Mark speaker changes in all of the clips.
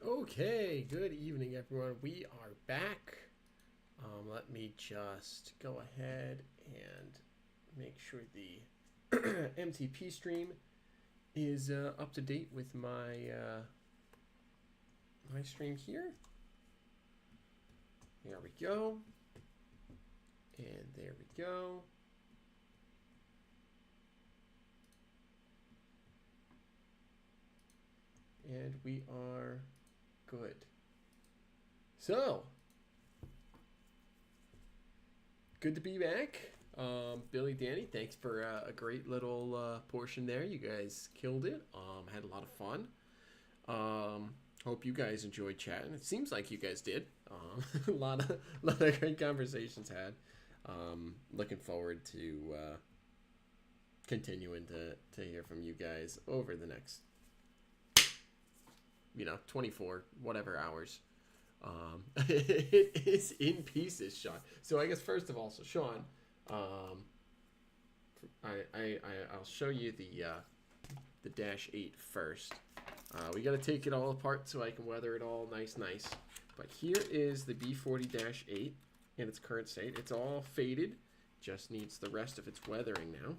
Speaker 1: Okay, good evening, everyone. We are back. Let me just go ahead and make sure the MTP stream is up to date with my stream here. There we go. And there we go. And we are good. So, good to be back. Billy, Danny, thanks for a great little portion there. You guys killed it. Had a lot of fun. Hope you guys enjoyed chatting. It seems like you guys did. A lot of great conversations had. Looking forward to continuing to hear from you guys over the next 24 whatever hours. It is in pieces, Sean. So I guess first of all, so Sean, I'll show you the Dash 8 first. We got to take it all apart so I can weather it all nice. But here is the B40-8 in its current state. It's all faded, just needs the rest of its weathering now.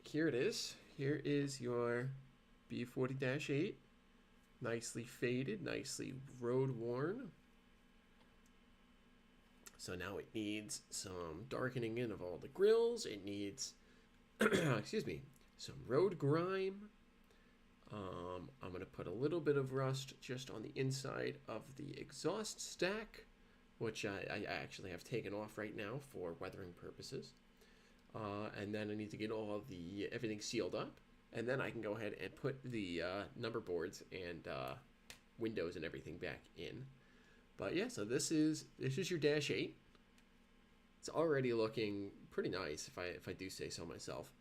Speaker 1: Here it is. Here is your B40-8, nicely faded, nicely road worn. So now it needs some darkening in of all the grills. It needs, excuse me, some road grime. I'm going to put a little bit of rust just on the inside of the exhaust stack, which I actually have taken off right now for weathering purposes. And then I need to get everything sealed up. And then I can go ahead and put the number boards and windows and everything back in. But yeah, so this is your Dash 8. It's already looking pretty nice, if I do say so myself.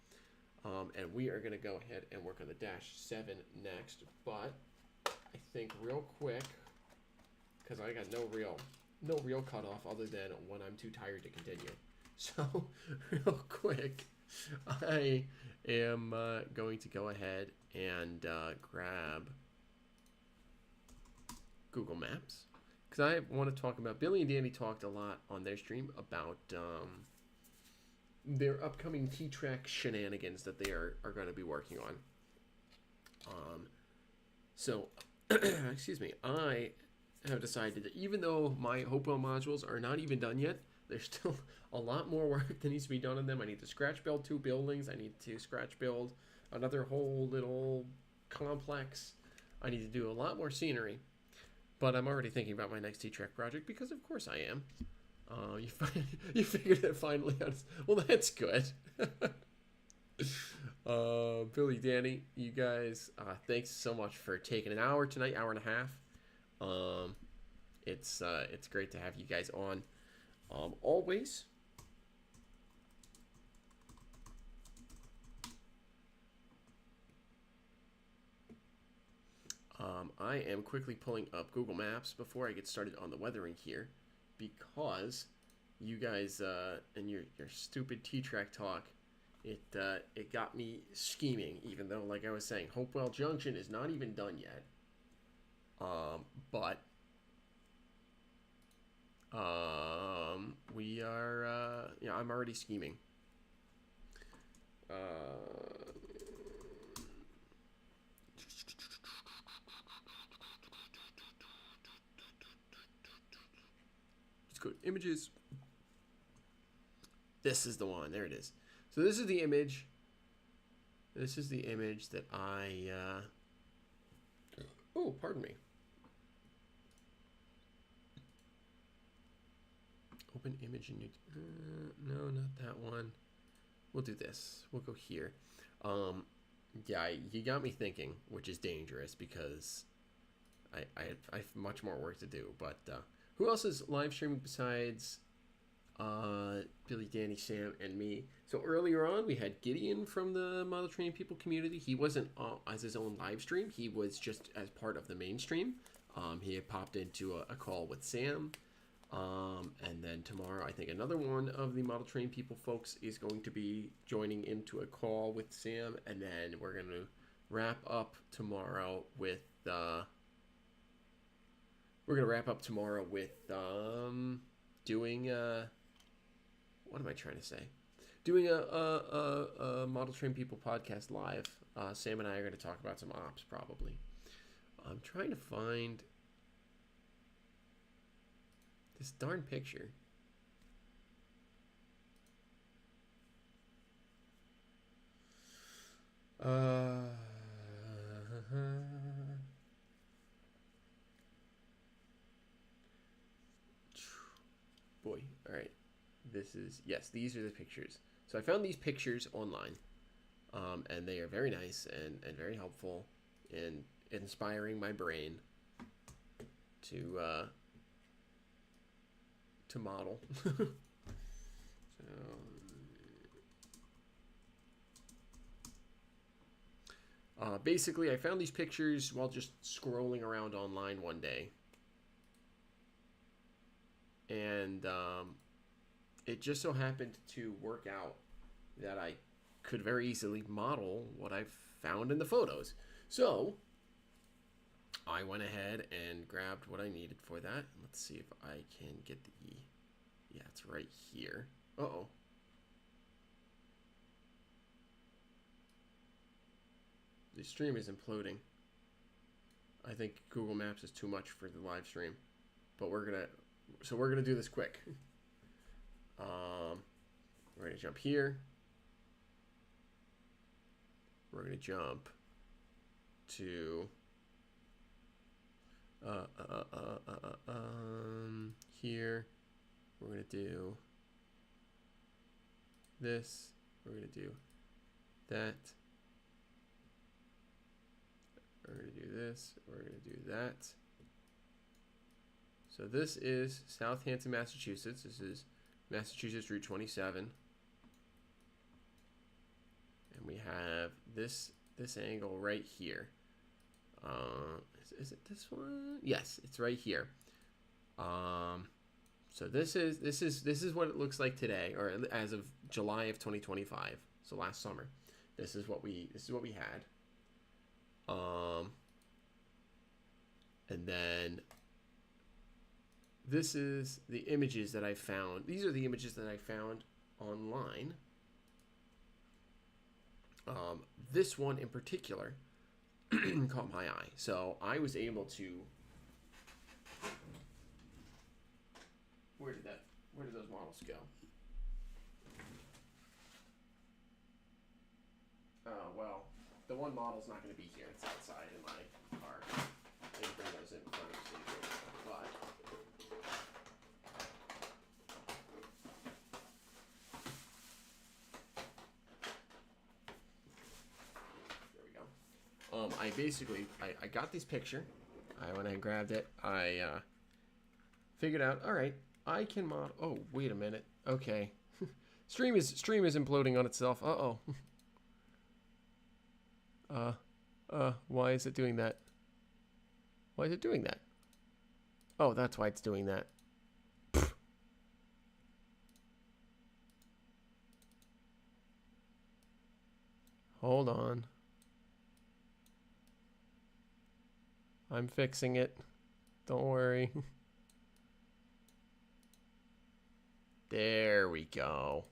Speaker 1: And we are going to go ahead and work on the Dash 7 next. But I think real quick, because I got no real cutoff other than when I'm too tired to continue. So real quick, I am going to go ahead and grab Google Maps, because I want to talk about, Billy and Danny talked a lot on their stream about their upcoming T-Track shenanigans that they are going to be working on. So, excuse me, I have decided that even though my Hopewell modules are not even done yet, there's still a lot more work that needs to be done on them. I need to scratch build 2 buildings. I need to scratch build another whole little complex. I need to do a lot more scenery. But I'm already thinking about my next T-Track project because, of course, I am. You figured it finally out. Well, that's good. Billy, Danny, you guys, thanks so much for taking an hour tonight, hour and a half. It's great to have you guys on. Always. I am quickly pulling up Google Maps before I get started on the weathering here, because you guys and your stupid T-Track talk, it got me scheming. Even though, like I was saying, Hopewell Junction is not even done yet. But we are, I'm already scheming. Let's go to images. This is the one. There it is. So this is the image. This is the image that I, oh, pardon me. Open image in no, not that one. We'll do this. We'll go here. Yeah, you got me thinking, which is dangerous because I have much more work to do. But who else is live streaming besides Billy, Danny, Sam, and me? So earlier on, we had Gideon from the Model Train People community. He wasn't as his own live stream. He was just as part of the mainstream. He had popped into a call with Sam. And then tomorrow, I think another one of the Model Train People folks is going to be joining into a call with Sam. And then we're going to wrap up tomorrow with we're gonna wrap up tomorrow with doing what am I trying to say? Doing a Model Train People podcast live. Sam and I are going to talk about some ops probably. I'm trying to find this darn picture. Boy, all right. Yes, these are the pictures. So I found these pictures online, and they are very nice and very helpful in inspiring my brain to model. Basically, I found these pictures while just scrolling around online one day, and it just so happened to work out that I could very easily model what I found in the photos. So I went ahead and grabbed what I needed for that. Let's see if I can get the... Yeah, it's right here. Uh-oh. The stream is imploding. I think Google Maps is too much for the live stream. But we're gonna do this quick. We're gonna jump here. We're gonna jump to here. We're gonna do this. We're gonna do that. We're gonna do this. We're gonna do that. So this is Southampton, Massachusetts. This is Massachusetts Route 27. And we have this angle right here. Is it this one? Yes, it's right here. So this is what it looks like today, or as of July of 2025. So last summer, this is what we had. And then this is the images that I found. These are the images that I found online. This one in particular caught my eye. So I was able to... Where did those models go? Oh, well, the one model's not going to be here. It's outside in my car. I didn't bring those in front of the but there we go. I got this picture. I went and grabbed it. I figured out, all right, I can mod. Oh, wait a minute. Okay. Stream is imploding on itself. Uh-oh. Why is it doing that? Why is it doing that? Oh, that's why it's doing that. Pfft. Hold on. I'm fixing it. Don't worry. There we go.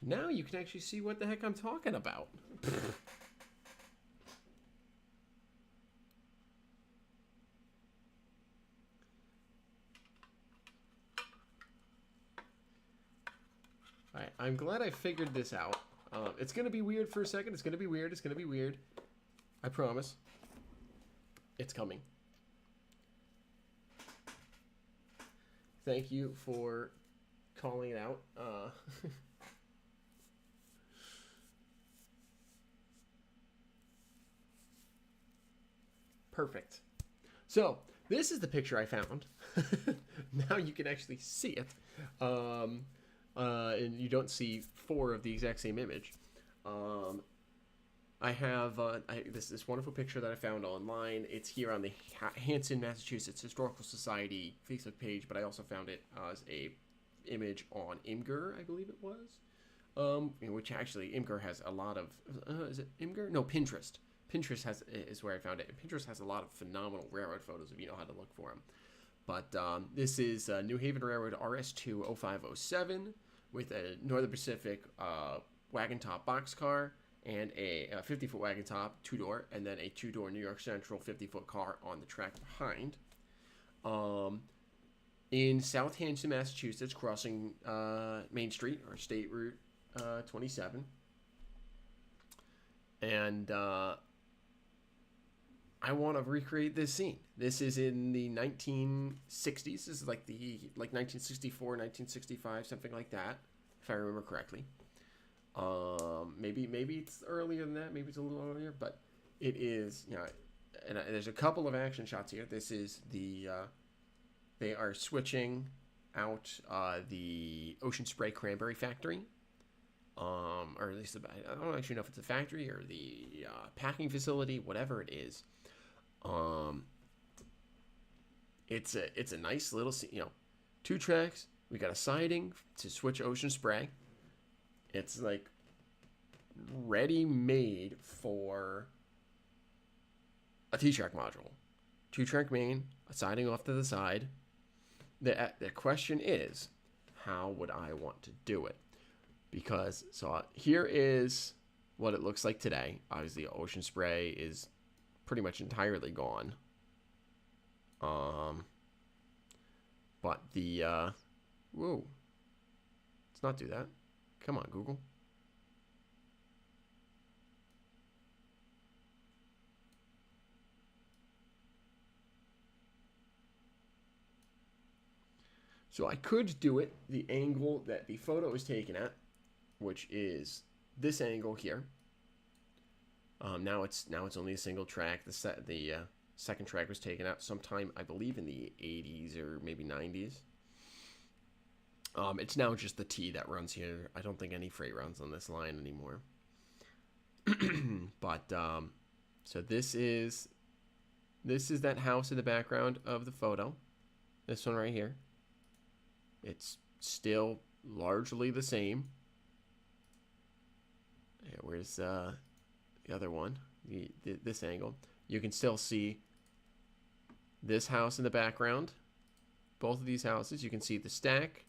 Speaker 1: Now you can actually see what the heck I'm talking about. Alright, I'm glad I figured this out. It's going to be weird for a second. It's going to be weird. It's going to be weird. I promise. It's coming. Thank you for calling it out. Perfect. So, this is the picture I found. Now you can actually see it. And you don't see four of the exact same image. I have this wonderful picture that I found online. It's here on the Hanson, Massachusetts Historical Society Facebook page, but I also found it as a image on Imgur, I believe it was. Which actually, Imgur has a lot of... is it Imgur? No, Pinterest Pinterest is where I found it. And Pinterest has a lot of phenomenal railroad photos if you know how to look for them. But this is New Haven Railroad RS2 0507 with a Northern Pacific wagon top boxcar and a 50-foot wagon top, two-door, and then a two-door New York Central 50-foot car on the track behind. In Southampton, Massachusetts, crossing Main Street, or State Route 27. And I want to recreate this scene. This is in the 1960s. This is like 1964, 1965, something like that, if I remember correctly. Maybe it's earlier than that. Maybe it's a little earlier, but it is. And there's a couple of action shots here. This is the they are switching out the Ocean Spray Cranberry Factory. Or at least I don't actually know if it's a factory or the packing facility, whatever it is. It's a nice little, 2 tracks. We got a siding to switch Ocean Spray. It's like ready made for a T-track module. 2-track main, a siding off to the side. The question is, how would I want to do it? Because, so here is what it looks like today. Obviously, Ocean Spray is pretty much entirely gone. But the, whoa. Let's not do that. Come on, Google. So I could do it the angle that the photo is taken at, which is this angle here. Now it's only a single track. The second track was taken out sometime, I believe, in the 80s or maybe 90s. It's now just the T that runs here. I don't think any freight runs on this line anymore. But so this is that house in the background of the photo. This one right here. It's still largely the same. Yeah, where's the other one? This angle. You can still see this house in the background. Both of these houses. You can see the stack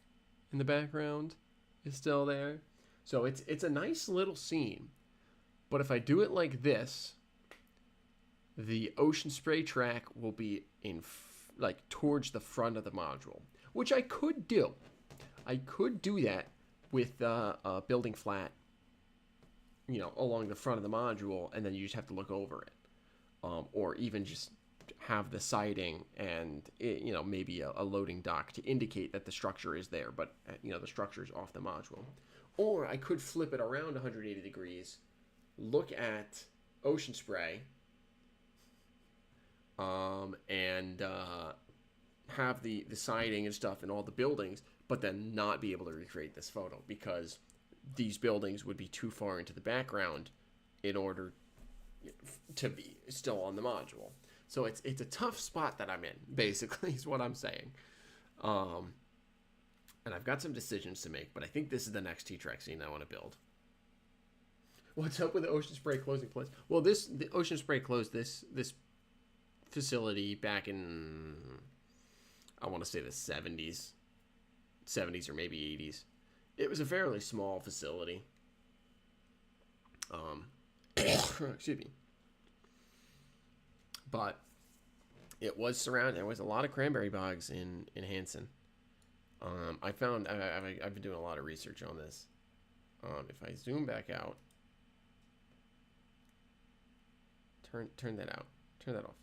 Speaker 1: in the background is still there. So it's a nice little scene. But if I do it like this, the Ocean Spray track will be in like towards the front of the module, which I could do. I could do that with a building flat, along the front of the module, and then you just have to look over it, or even just have the siding and maybe a loading dock to indicate that the structure is there, but the structure is off the module. Or I could flip it around 180 degrees, look at Ocean Spray, and have the siding and stuff and all the buildings, but then not be able to recreate this photo because these buildings would be too far into the background in order to be still on the module. So it's a tough spot that I'm in, basically, is what I'm saying. And I've got some decisions to make, but I think this is the next T-track scene I want to build. What's up with the Ocean Spray closing place? Well, the Ocean Spray closed this facility back in, I want to say the 70s or maybe 80s. It was a fairly small facility. Excuse me. But it was surrounded. There was a lot of cranberry bogs in Hanson. I found I've been doing a lot of research on this. If I zoom back out, turn that out, turn that off,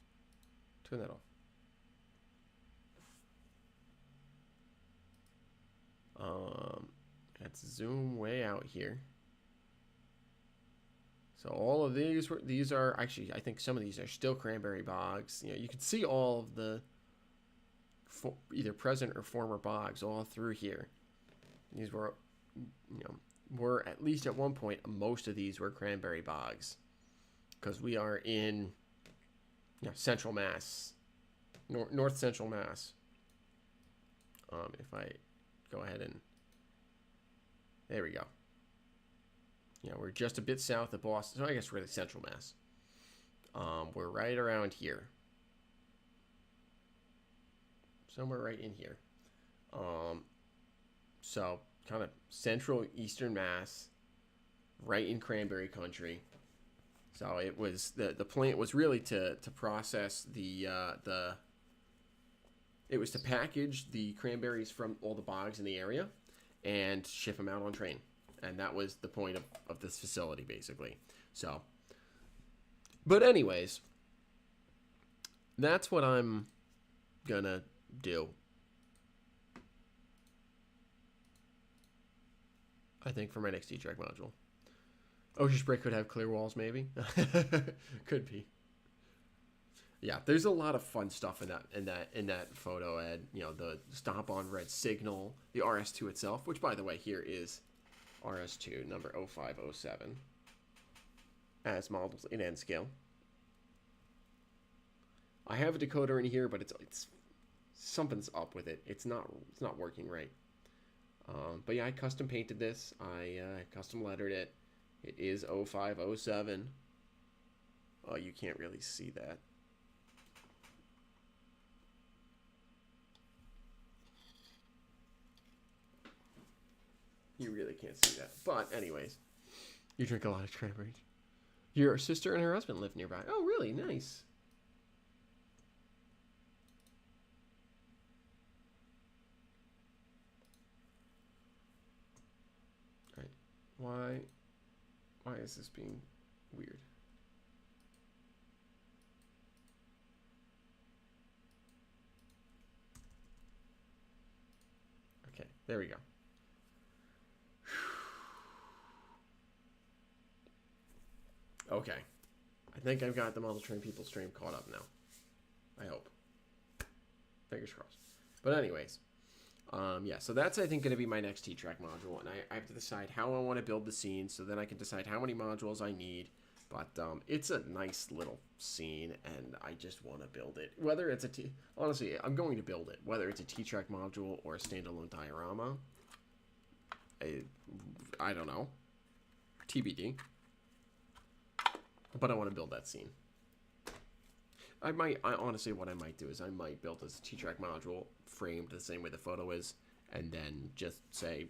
Speaker 1: turn that off. Let's zoom way out here. So all of these are actually, I think some of these are still cranberry bogs. You can see all of the either present or former bogs all through here. These were, were at least at one point, most of these were cranberry bogs, because we are in central Mass, north central Mass. If I go ahead and, there we go. We're just a bit south of Boston. So I guess we're the central Mass. We're right around here. Somewhere right in here. So kind of central eastern Mass, right in cranberry country. So it was the plant was really to process it was to package the cranberries from all the bogs in the area and ship them out on train. And that was the point of this facility, basically. So, but anyways, that's what I'm gonna do. I think for my next T-Track module. Ocean Spray could have clear walls, maybe. Could be. Yeah, there's a lot of fun stuff in that photo, Ed. You know, the stomp on red signal, the RS2 itself, which by the way here is RS2 number 0507 as modeled in N scale. I have a decoder in here, but it's something's up with it. It's not working right. But yeah, I custom painted this. I custom lettered it. It is 0507. Oh, you can't really see that. You really can't see that. But anyways, you drink a lot of cranberries. Your sister and her husband live nearby. Oh, really? Nice. All right. Why is this being weird? Okay, there we go. Okay. I think I've got the Model Train People stream caught up now. I hope. Fingers crossed. But anyways, yeah, so that's, I think, going to be my next T-Track module. And I have to decide how I want to build the scene, so then I can decide how many modules I need. But it's a nice little scene, and I just want to build it. Whether it's honestly, I'm going to build it. Whether it's a T-Track module or a standalone diorama, I don't know. TBD. But I want to build that scene. Honestly, what I might do is I might build this T-Track module framed the same way the photo is, and then just say,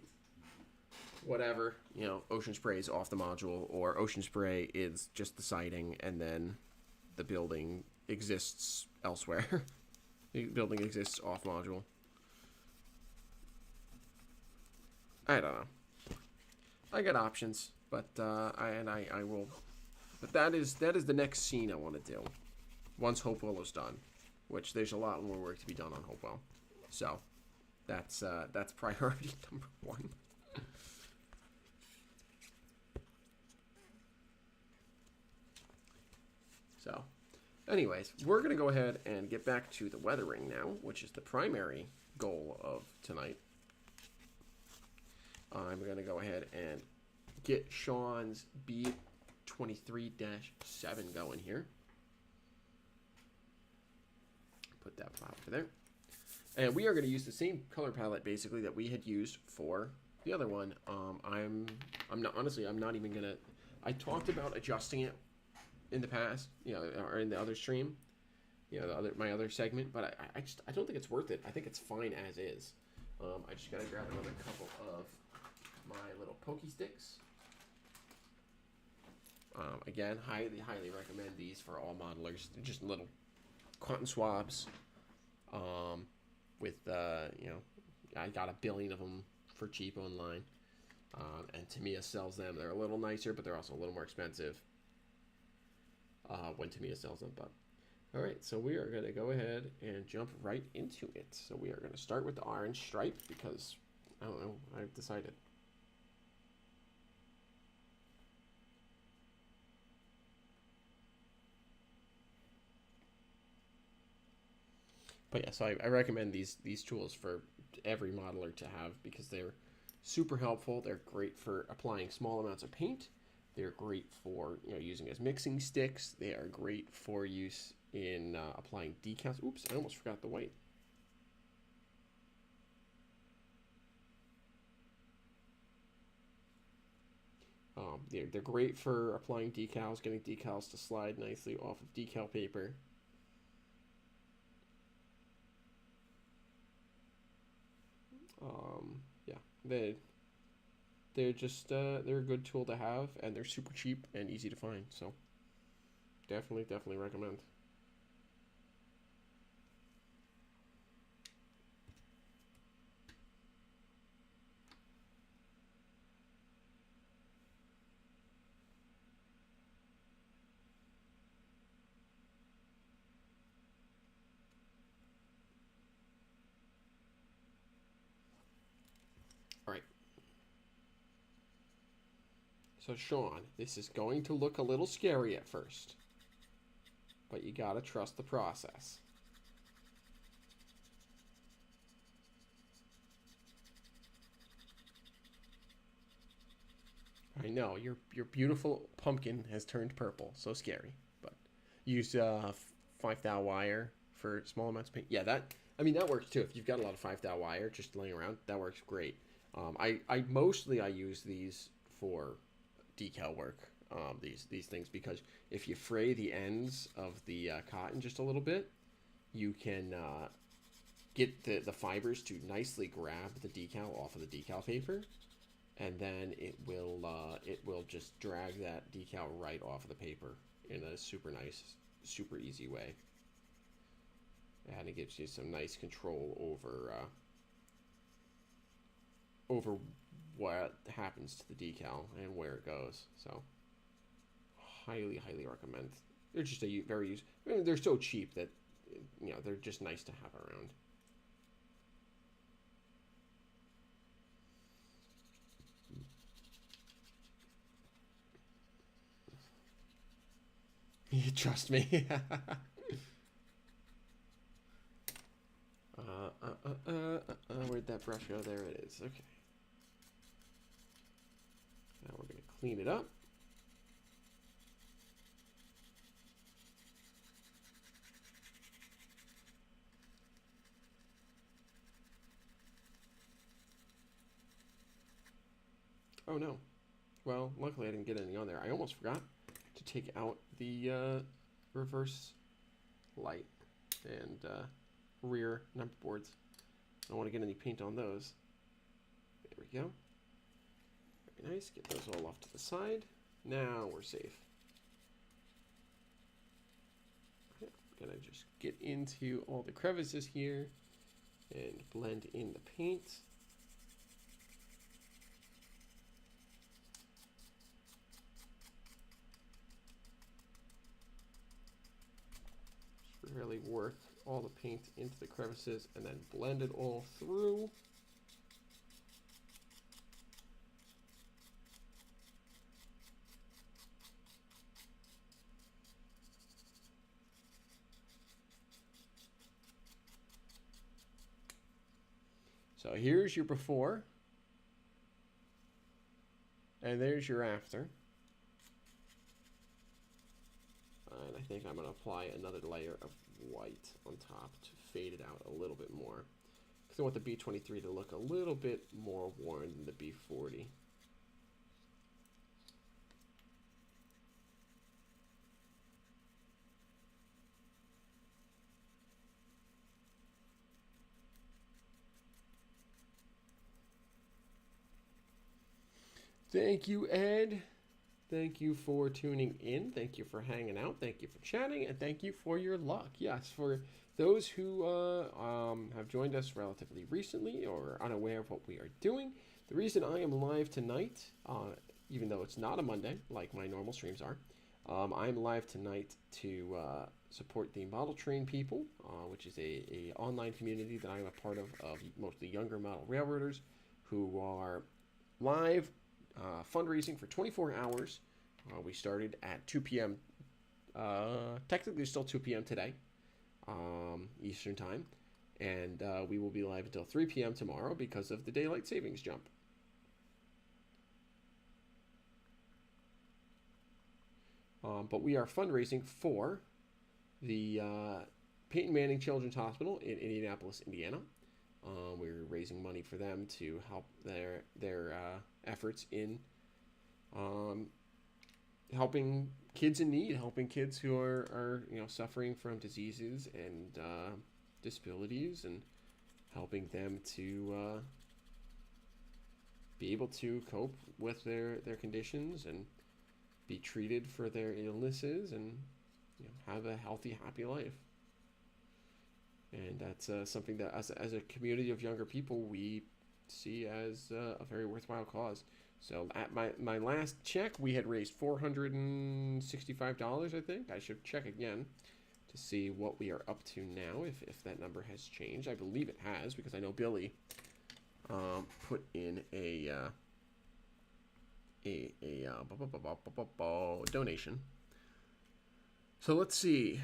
Speaker 1: whatever, you know, Ocean Spray is off the module, or Ocean Spray is just the siding, and then the building exists elsewhere. The building exists off module. I don't know. I got options, but I will. But that is the next scene I want to do. Once Hopewell is done, which there's a lot more work to be done on Hopewell. So that's priority number one. So anyways, we're going to go ahead and get back to the weathering now, which is the primary goal of tonight. I'm going to go ahead and get Sean's B23-7 going here. Put that file over there. And we are going to use the same color palette basically that we had used for the other one. I'm not even going to, I talked about adjusting it in the past, you know, or in the other stream, you know, my other segment, but I don't think it's worth it. I think it's fine as is. I just got to grab another couple of my little pokey sticks. Again, highly recommend these for all modelers. They're just little cotton swabs with, you know, I got a billion of them for cheap online. And Tamiya sells them. They're a little nicer, but they're also a little more expensive when Tamiya sells them. But all right, so we are going to go ahead and jump right into it. So we are going to start with the orange stripe because, I don't know, I've decided. But yeah, so I recommend these tools for every modeler to have because they're super helpful. They're great for applying small amounts of paint. They're great for, you know, using as mixing sticks. They are great for use in applying decals. Oops, I almost forgot the white. They're great for applying decals, getting decals to slide nicely off of decal paper. Yeah, they're just they're a good tool to have, and they're super cheap and easy to find. So definitely recommend. All right. So Sean, this is going to look a little scary at first, but you gotta trust the process. I know your beautiful pumpkin has turned purple. So scary, but use 5 thou wire for small amounts of paint. Yeah, that works too. If you've got a lot of 5 thou wire just laying around, that works great. I mostly I use these for decal work. These things because if you fray the ends of the cotton just a little bit, you can get the fibers to nicely grab the decal off of the decal paper, and then it will just drag that decal right off of the paper in a super nice, super easy way. And it gives you some nice control over what happens to the decal and where it goes. So highly recommend. They're just a very I mean, they're so cheap that they're just nice to have around. You trust me. Where'd that brush go? There it is. Okay. Now we're going to clean it up. Oh no. Well, luckily I didn't get anything on there. I almost forgot to take out the reverse light and rear number boards. I don't want to get any paint on those. There we go. Very nice. Get those all off to the side. Now we're safe. I'm gonna just get into all the crevices here and blend in the paint. Just really work all the paint into the crevices and then blend it all through. So here's your before, and there's your after. And I think I'm going to apply another layer of white on top to fade it out a little bit more, because I want the B23 to look a little bit more worn than the B40. Thank you, Ed. Thank you for tuning in. Thank you for hanging out. Thank you for chatting. And thank you for your luck. Yes, for those who have joined us relatively recently or are unaware of what we are doing, the reason I am live tonight, even though it's not a Monday like my normal streams are, I'm live tonight to support the Model Train people, which is a online community that I'm a part of mostly younger model railroaders who are live fundraising for 24 hours. We started at 2 p.m. Technically, it's still 2 p.m. today, Eastern Time. And we will be live until 3 p.m. tomorrow because of the daylight savings jump. But we are fundraising for the Peyton Manning Children's Hospital in Indianapolis, Indiana. We're raising money for them to help their efforts in um, helping kids in need, helping kids who are suffering from diseases and disabilities, and helping them to be able to cope with their conditions and be treated for their illnesses and have a healthy, happy life. And that's something that, as a community of younger people, we see as a very worthwhile cause. So at my last check, we had raised $465, I think. I should check again to see what we are up to now, if that number has changed. I believe it has, because I know Billy put in a donation. So let's see.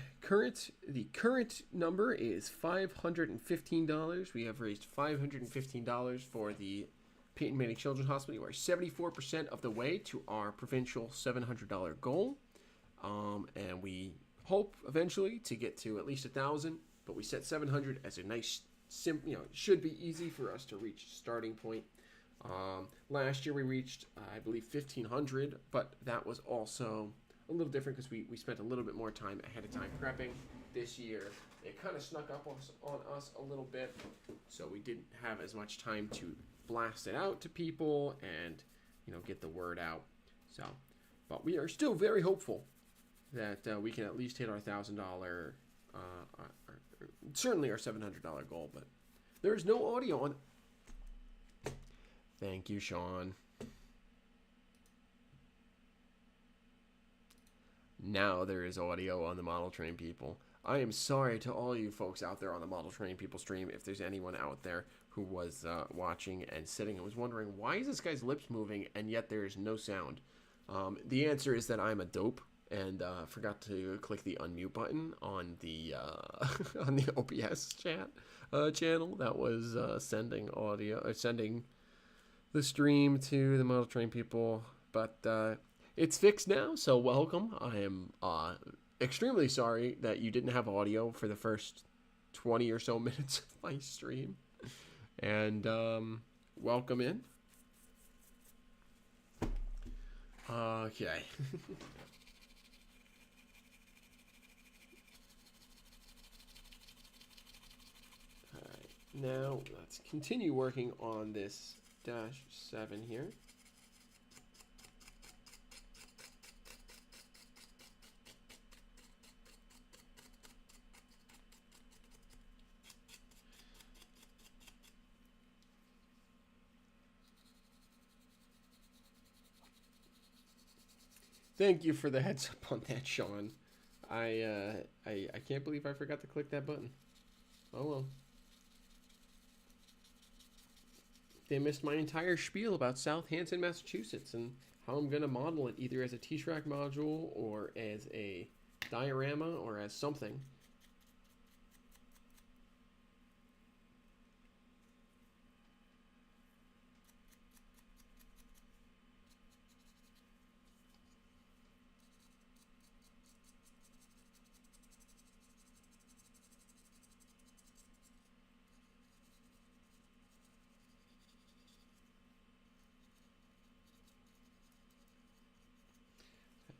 Speaker 1: The current number is $515. We have raised $515 for the Peyton Manning Children's Hospital. We are 74% of the way to our provincial $700 goal, and we hope eventually to get to at least 1,000. But we set 700 as a nice, it should be easy for us to reach starting point. Last year we reached, I believe, 1,500, but that was also a little different because we spent a little bit more time ahead of time prepping. This year it kind of snuck up on us a little bit, so we didn't have as much time to blast it out to people and get the word out. So, but we are still very hopeful that we can at least hit our $1,000, certainly our $700 goal. But there's no audio on. Thank you, Sean. Now there is audio on the Model Train People. I am sorry to all you folks out there on the Model Train People stream, if there's anyone out there who was watching and sitting and was wondering, why is this guy's lips moving and yet there is no sound? The answer is that I'm a dope and forgot to click the unmute button on the on the OBS chat channel that was sending the stream to the Model Train People. But it's fixed now, so welcome. I am extremely sorry that you didn't have audio for the first 20 or so minutes of my stream. And welcome in. Okay. Alright, now let's continue working on this -7 here. Thank you for the heads up on that, Sean. I can't believe I forgot to click that button. Oh well. They missed my entire spiel about South Hanson, Massachusetts, and how I'm going to model it either as a T-Track module or as a diorama or as something.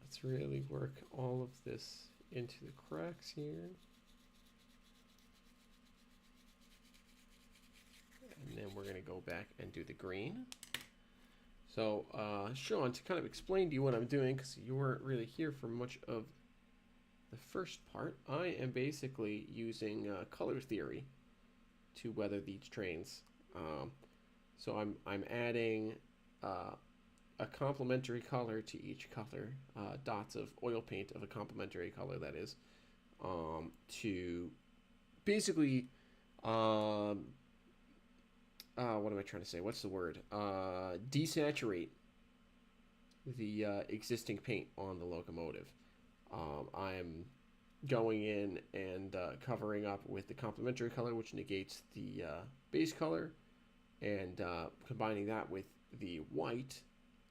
Speaker 1: Let's really work all of this into the cracks here. And then we're going to go back and do the green. So, Sean, to kind of explain to you what I'm doing, because you weren't really here for much of the first part, I am basically using color theory to weather these trains. So I'm adding a complementary color to each color, dots of oil paint of a complementary color, that is, to basically, what am I trying to say? What's the word? Desaturate the existing paint on the locomotive. I'm going in and covering up with the complementary color, which negates the base color, and combining that with the white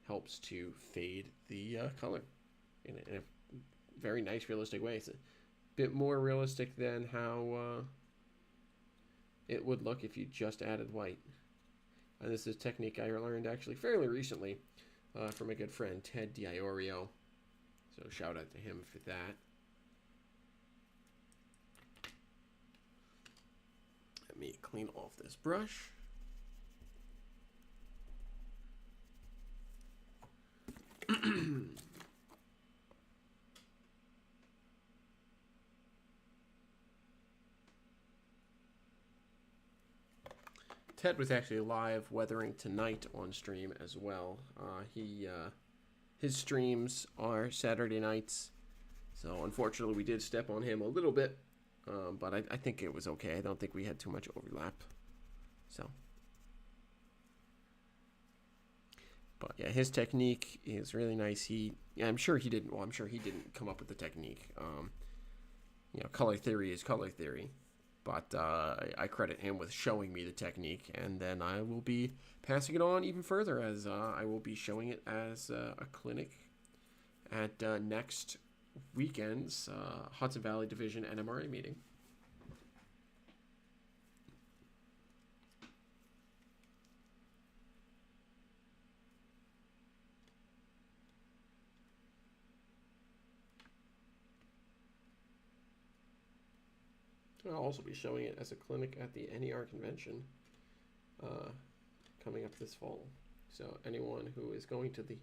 Speaker 1: helps to fade the color in a very nice, realistic way. It's a bit more realistic than how it would look if you just added white. And this is a technique I learned actually fairly recently. from a good friend, Ted Diorio. So shout out to him for that. Let me clean off this brush. Ted was actually live weathering tonight on stream as well. His streams are Saturday nights, so unfortunately we did step on him a little bit, but I think it was okay. I don't think we had too much overlap. So, but yeah, his technique is really nice. I'm sure he didn't. Well, I'm sure he didn't come up with the technique. Color theory is color theory. But I credit him with showing me the technique, and then I will be passing it on even further as I will be showing it as a clinic at next weekend's Hudson Valley Division NMRA meeting. I'll also be showing it as a clinic at the NER convention coming up this fall. So anyone who is going to the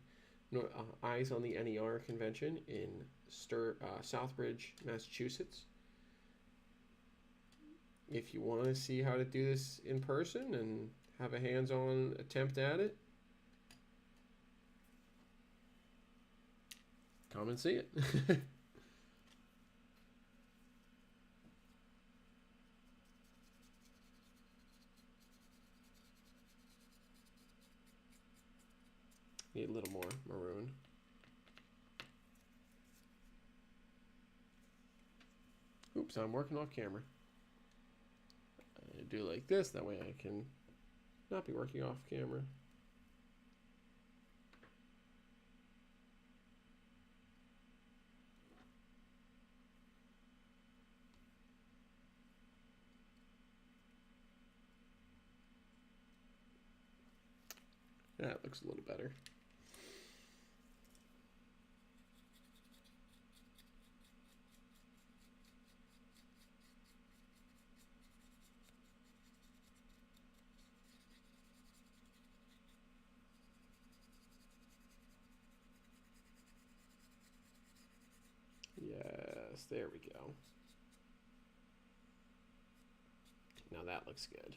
Speaker 1: Eyes on the NER convention in Southbridge, Massachusetts, if you want to see how to do this in person and have a hands-on attempt at it, come and see it. Need a little more maroon. Oops, I'm working off camera. I do like this, that way I can not be working off camera. That looks a little better. Yes, there we go. Now that looks good.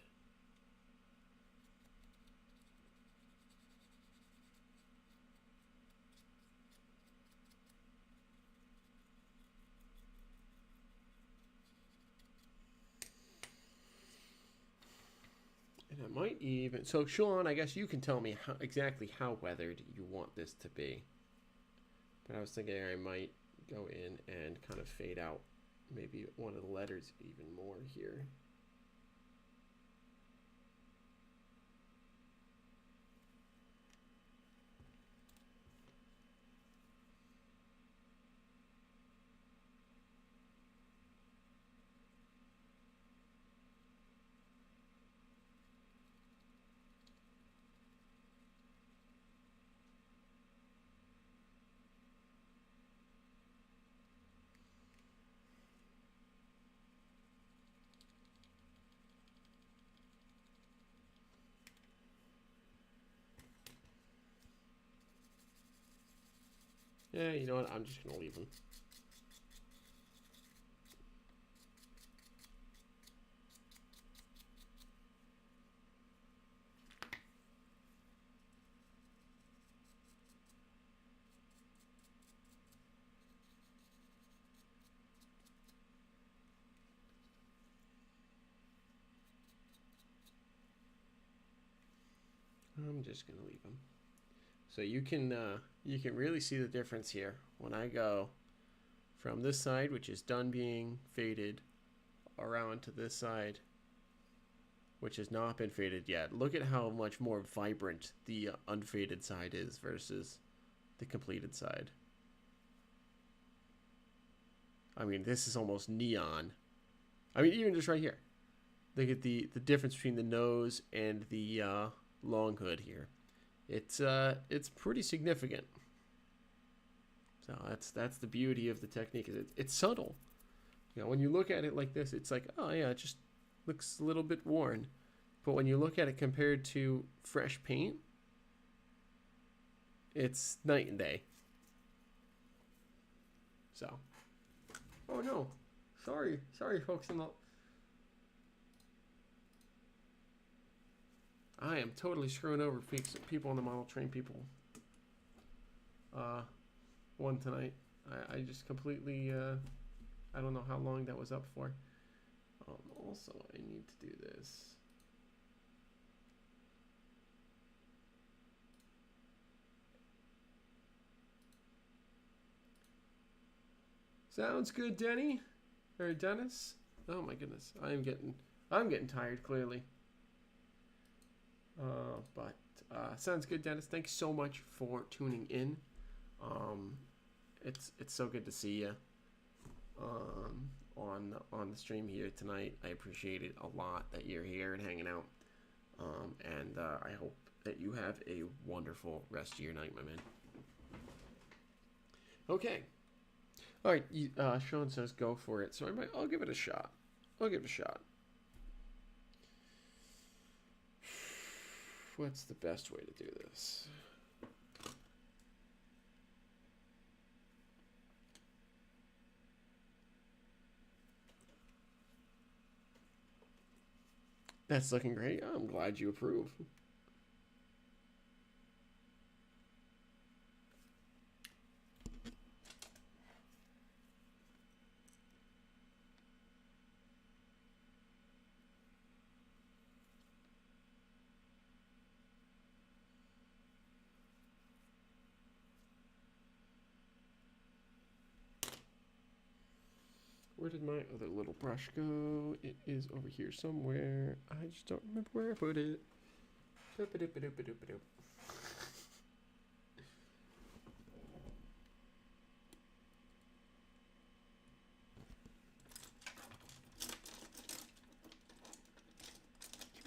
Speaker 1: And I might even, so Sean, I guess you can tell me exactly how weathered you want this to be. But I was thinking I might go in and kind of fade out maybe one of the letters even more here. Yeah, you know what? I'm just going to leave them. I'm just going to leave them. So you can really see the difference here when I go from this side, which is done being faded, around to this side, which has not been faded yet. Look at how much more vibrant the unfaded side is versus the completed side. I mean, this is almost neon. I mean, even just right here. Look at the difference between the nose and the long hood here. it's pretty significant. So that's the beauty of the technique. It's subtle. You know, when you look at it like this, it's like, oh yeah, it just looks a little bit worn. But when you look at it compared to fresh paint, it's night and day. So, oh no, sorry, folks. I am totally screwing over people on the model train people. One tonight. I just completely. I don't know how long that was up for. Also, I need to do this. Sounds good, Denny. Or Dennis. Oh my goodness. I'm getting tired, clearly. But sounds good, Dennis. Thanks so much for tuning in. It's so good to see you on the stream here tonight. I appreciate it a lot that you're here and hanging out. And I hope that you have a wonderful rest of your night, my man. Okay. All right. Sean says go for it, so I'll give it a shot. What's the best way to do this? That's looking great. I'm glad you approve. Where did my other little brush go? It is over here somewhere. I just don't remember where I put it. It's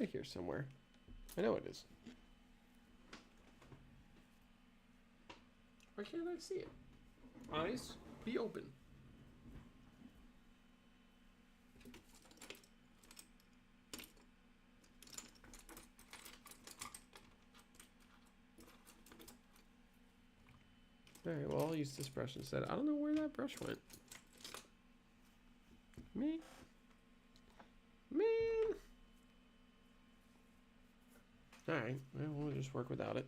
Speaker 1: right here somewhere. I know it is. Why can't I see it? Eyes, be open. Alright, well, I'll use this brush instead. I don't know where that brush went. Man. Alright, well, we'll just work without it.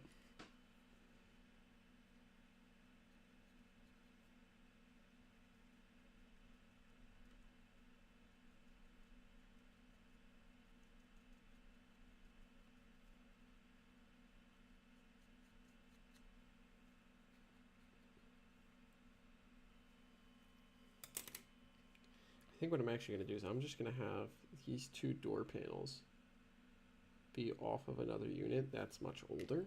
Speaker 1: I think what I'm actually going to do is I'm just going to have these two door panels be off of another unit that's much older.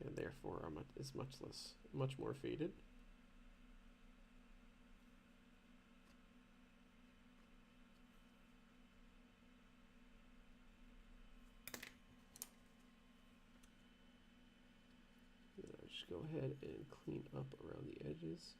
Speaker 1: And therefore is much more faded. Go ahead and clean up around the edges.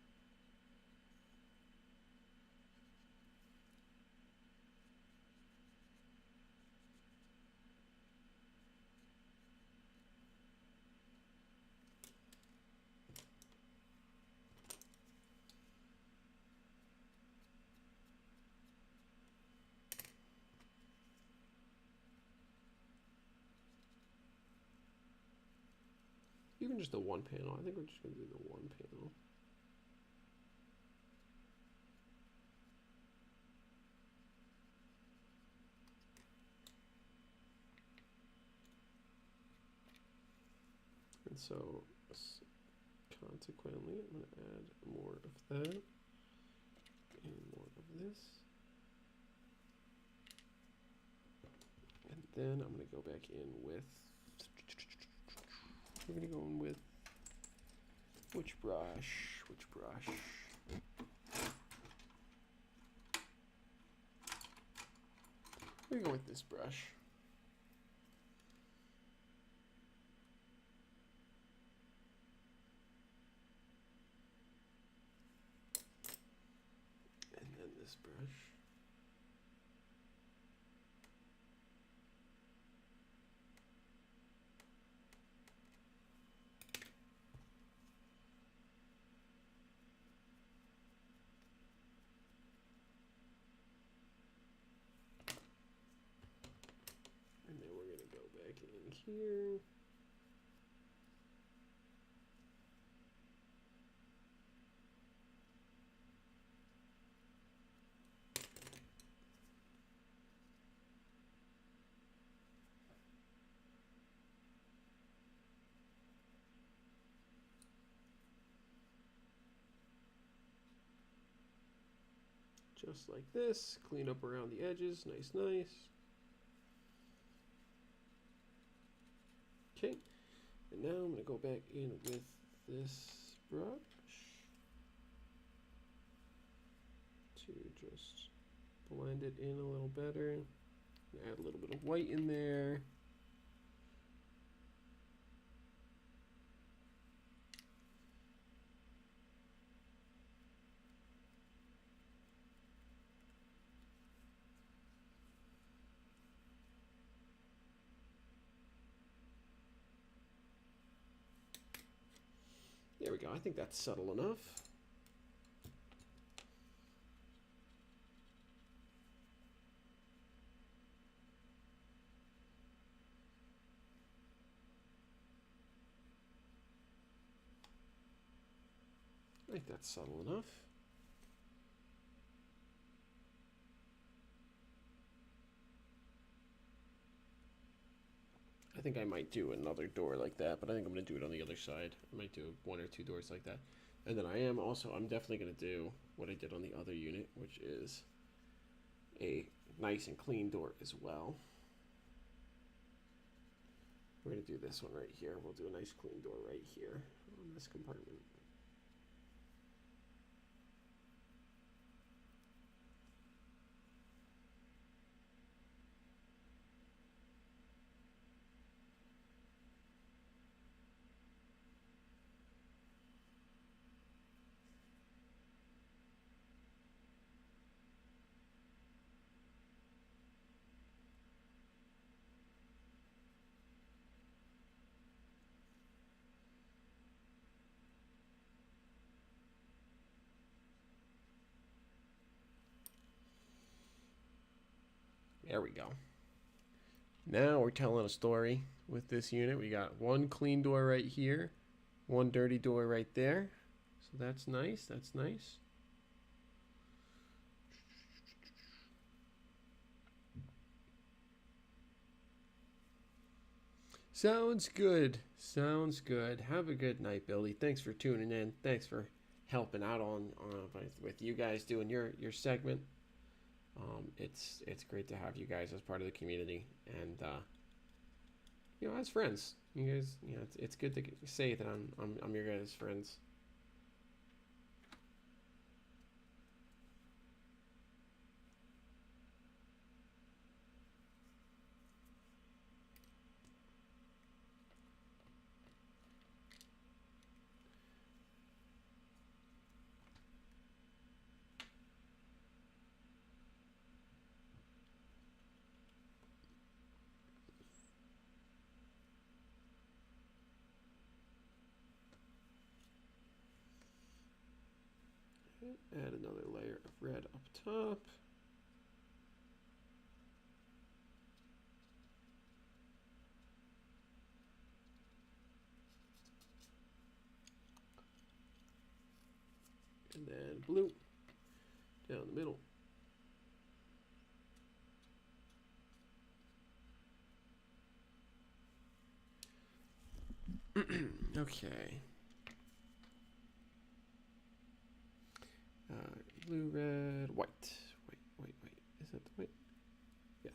Speaker 1: Even just the one panel. I think we're just going to do the one panel. And so, consequently, I'm going to add more of that and more of this. And then I'm going to go back in with, we're going to go in with, which brush? We're going with this brush. And then this brush. And then we're going to go back in here. Just like this, clean up around the edges, nice, nice. Okay, and now I'm gonna go back in with this brush to just blend it in a little better. Add a little bit of white in there. There we go. I think that's subtle enough. I think that's subtle enough. I think I might do another door like that, but I think I'm going to do it on the other side. I might do 1 or 2 doors like that. And then I'm definitely going to do what I did on the other unit, which is a nice and clean door as well. We're going to do this one right here. We'll do a nice clean door right here on this compartment. There we go. Now we're telling a story with this unit. We got 1 clean door right here, 1 dirty door right there. So that's nice. That's nice. Sounds good. Sounds good. Have a good night, Billy. Thanks for tuning in. Thanks for helping out on with you guys doing your segment. It's great to have you guys as part of the community, and as friends. You guys, it's good to say that I'm your guys' friends. Add another layer of red up top. And then blue down the middle. Okay. Blue, red, white. White. Is that the white? Yes.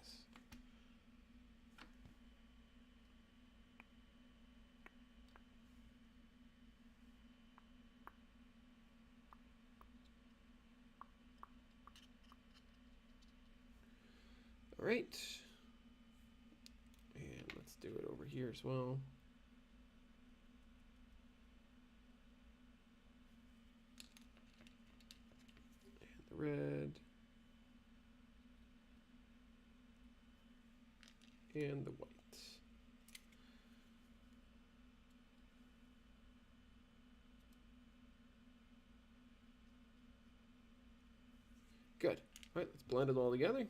Speaker 1: right. And let's do it over here as well. And the red. And the white. Good. All right, let's blend it all together.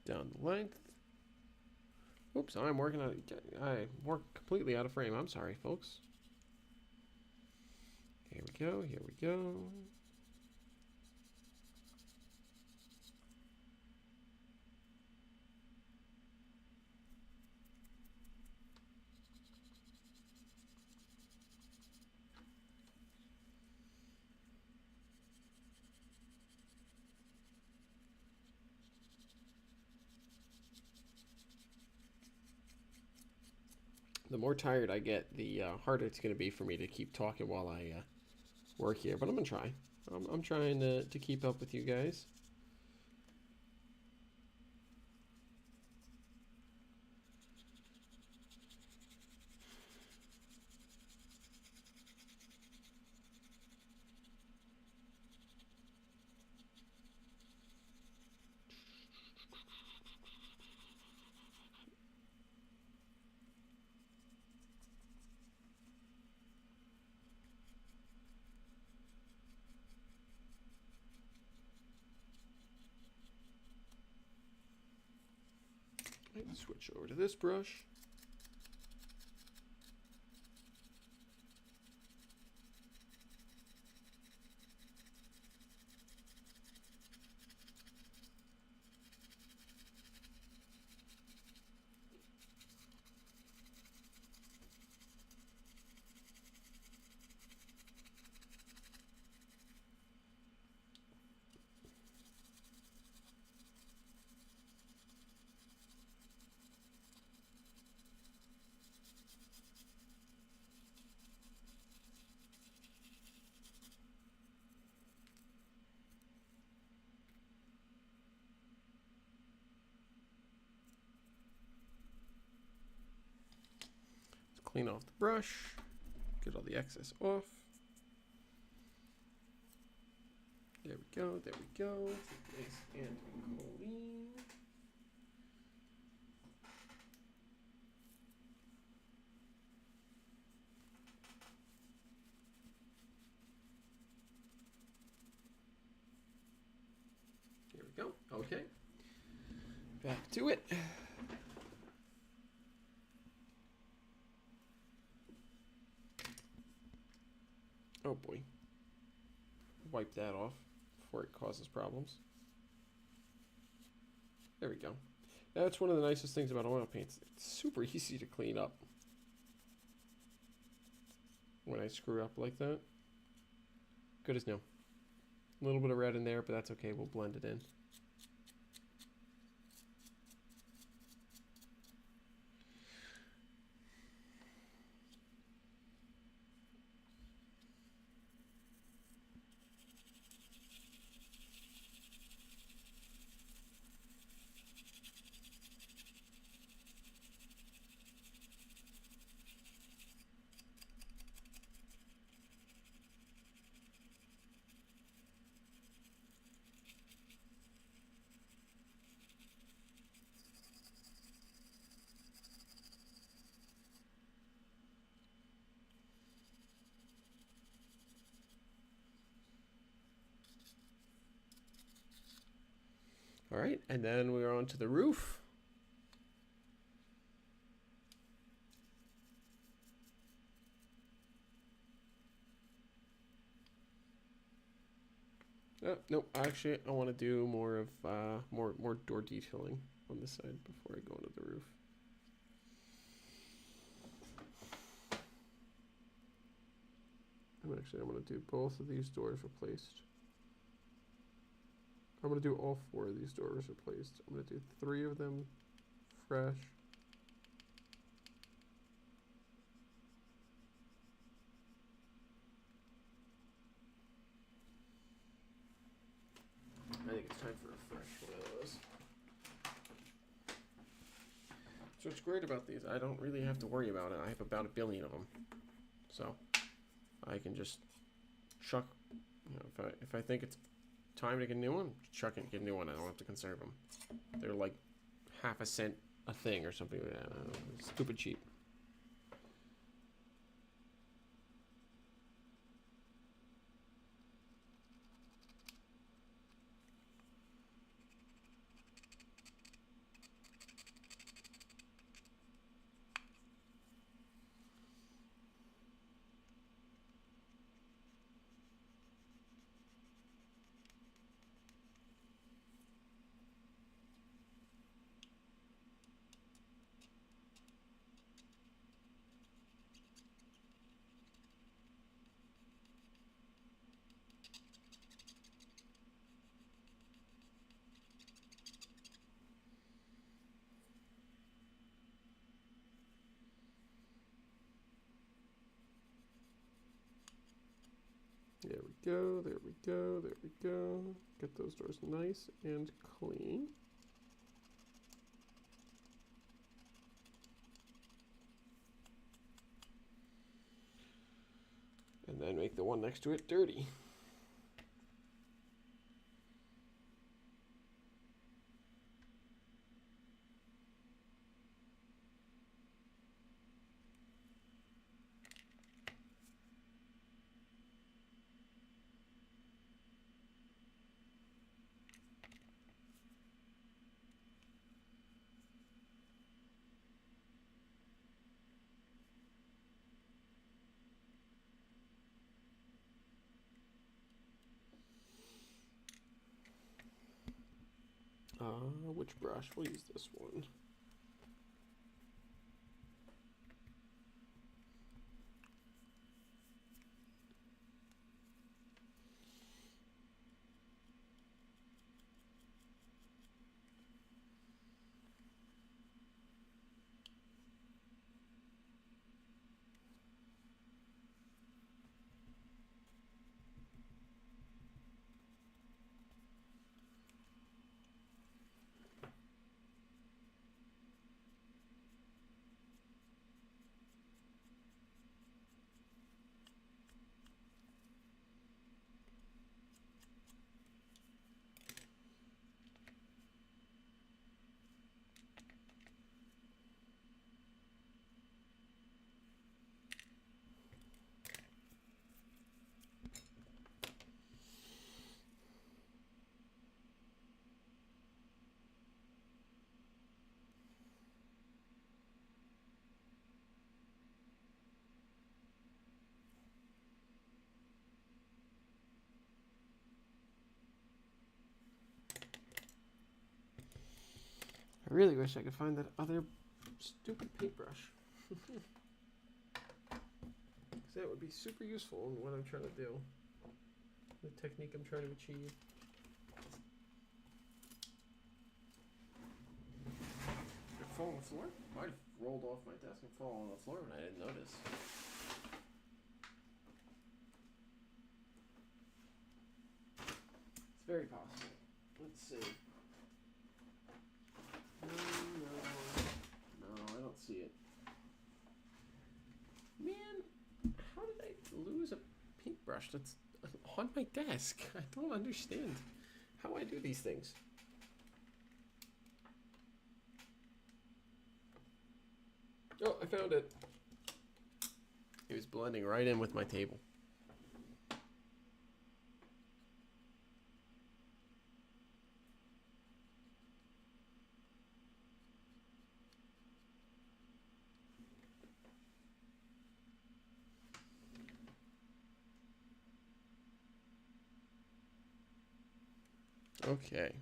Speaker 1: Down the length. Oops, I'm working on it. I work completely out of frame. I'm sorry, folks. Here we go. Here we go. The more tired I get, the harder it's going to be for me to keep talking while I work here. But I'm going to try. I'm trying to keep up with you guys. Switch over to this brush. Clean off the brush, get all the excess off. There we go, there we go. Nice and clean. There we go, okay. Back to it. Oh boy. Wipe that off before it causes problems. There we go. That's one of the nicest things about oil paints. It's super easy to clean up when I screw up like that. Good as new. A little bit of red in there, but that's okay. We'll blend it in. All right, and then we're on to the roof. Nope. Actually, I want to do more of more door detailing on this side before I go into the roof. I'm going to do both of these doors replaced. I'm going to do all 4 of these doors replaced. I'm going to do 3 of them fresh. I think it's time for a fresh one of those. So what's great about these, I don't really have to worry about it. I have about 1 billion of them. So I can just chuck, you know, if I think it's time to get a new one, chuck it and get a new one. I don't have to conserve them. They're like half a cent a thing or something like that. Stupid cheap. There we go, there we go, there we go. Get those doors nice and clean. And then make the one next to it dirty. Which brush? We'll use this one. I really wish I could find that other stupid paintbrush. Because that would be super useful in what I'm trying to do. The technique I'm trying to achieve. Did it fall on the floor? Might have rolled off my desk and fallen on the floor and I didn't notice. It's very possible. Let's see. No, I don't see it. Man, how did I lose a paintbrush that's on my desk? I don't understand how I do these things. Oh, I found it. It was blending right in with my table. Okay.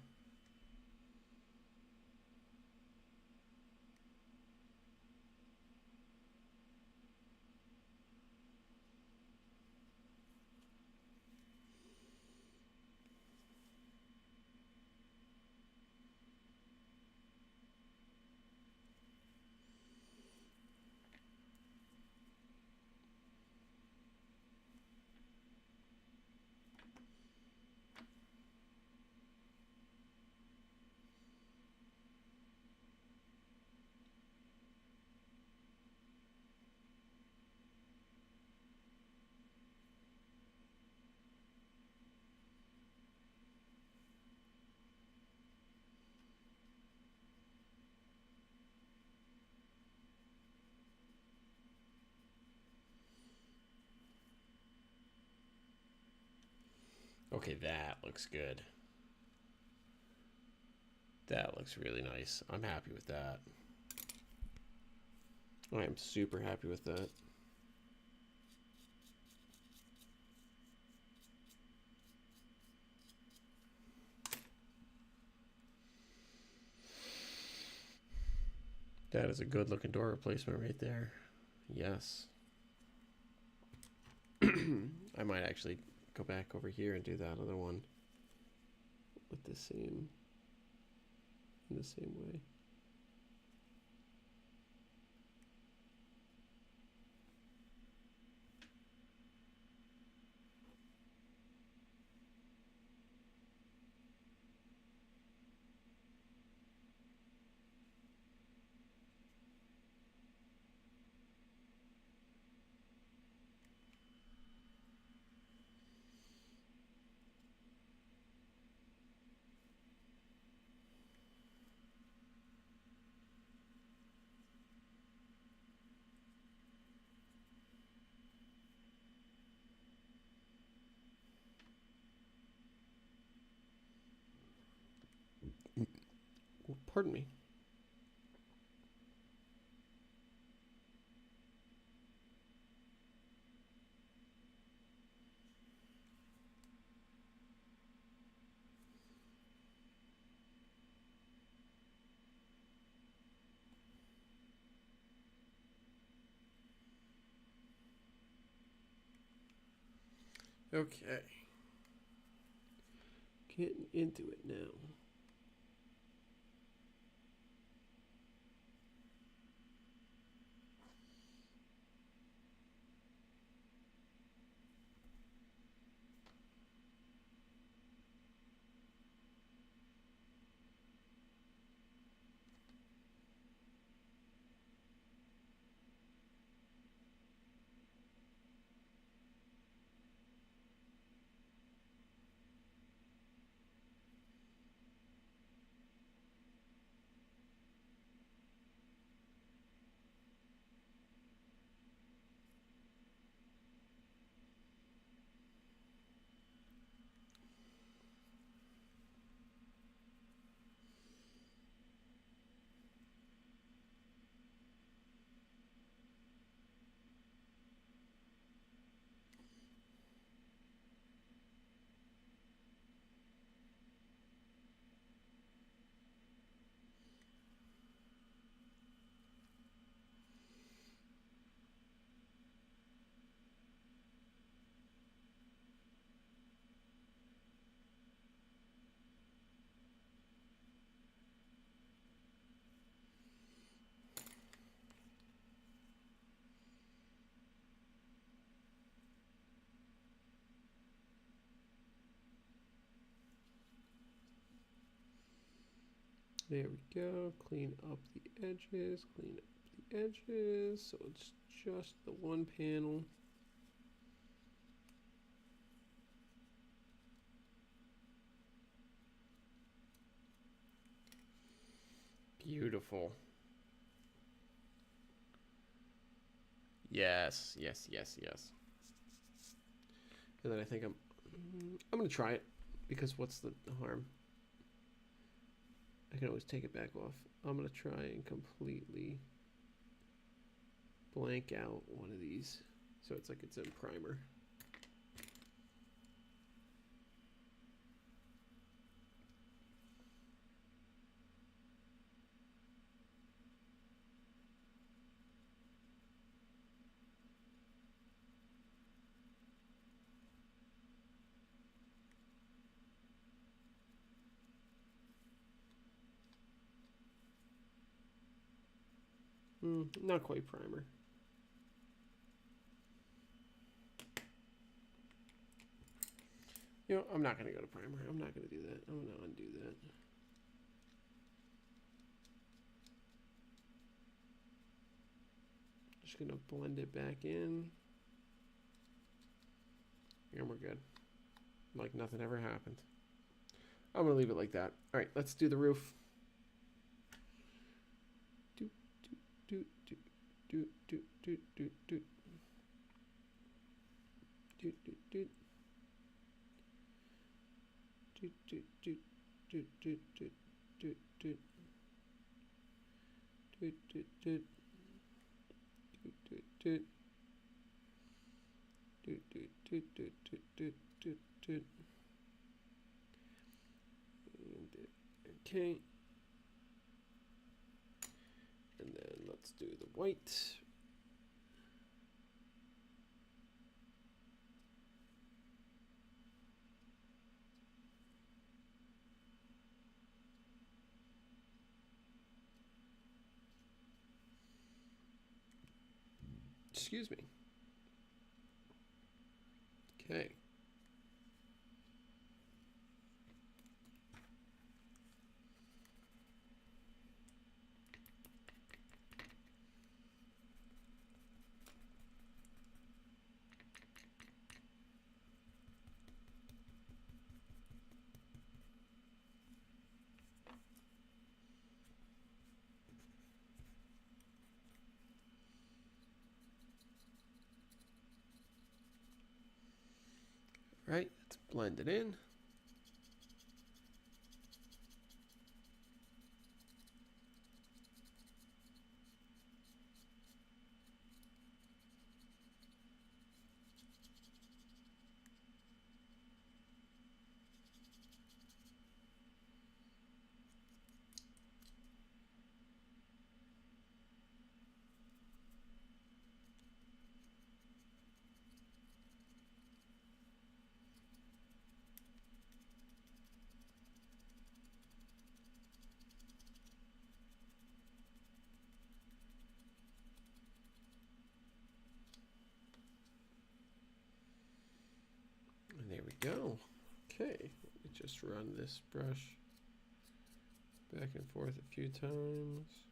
Speaker 1: Okay, that looks good. That looks really nice. I'm happy with that. I am super happy with that. That is a good looking door replacement right there. Yes. I might actually go back over here and do that other one with the same, in the same way. Pardon me. Okay. Getting into it now. There we go. Clean up the edges. Clean up the edges. So it's just the one panel. Beautiful. Yes, yes, yes, yes. And then I think I'm gonna try it because what's the harm? I can always take it back off. I'm gonna try and completely blank out one of these so it's like it's in primer. Not quite primer. You know, I'm not going to go to primer. I'm not going to do that. I'm going to undo that. Just going to blend it back in. And we're good. Like nothing ever happened. I'm going to leave it like that. All right, let's do the roof. Do, do, do, do, do, do, do, do. Do, do, do. Do, do, do, do, do, do, do, do. Do, do, do. Do, do, do. Do, do, do, do, do, do, do, do. Okay. And then let's do the white. Excuse me. Okay. Right, let's blend it in. And there we go. Okay, let me just run this brush back and forth a few times.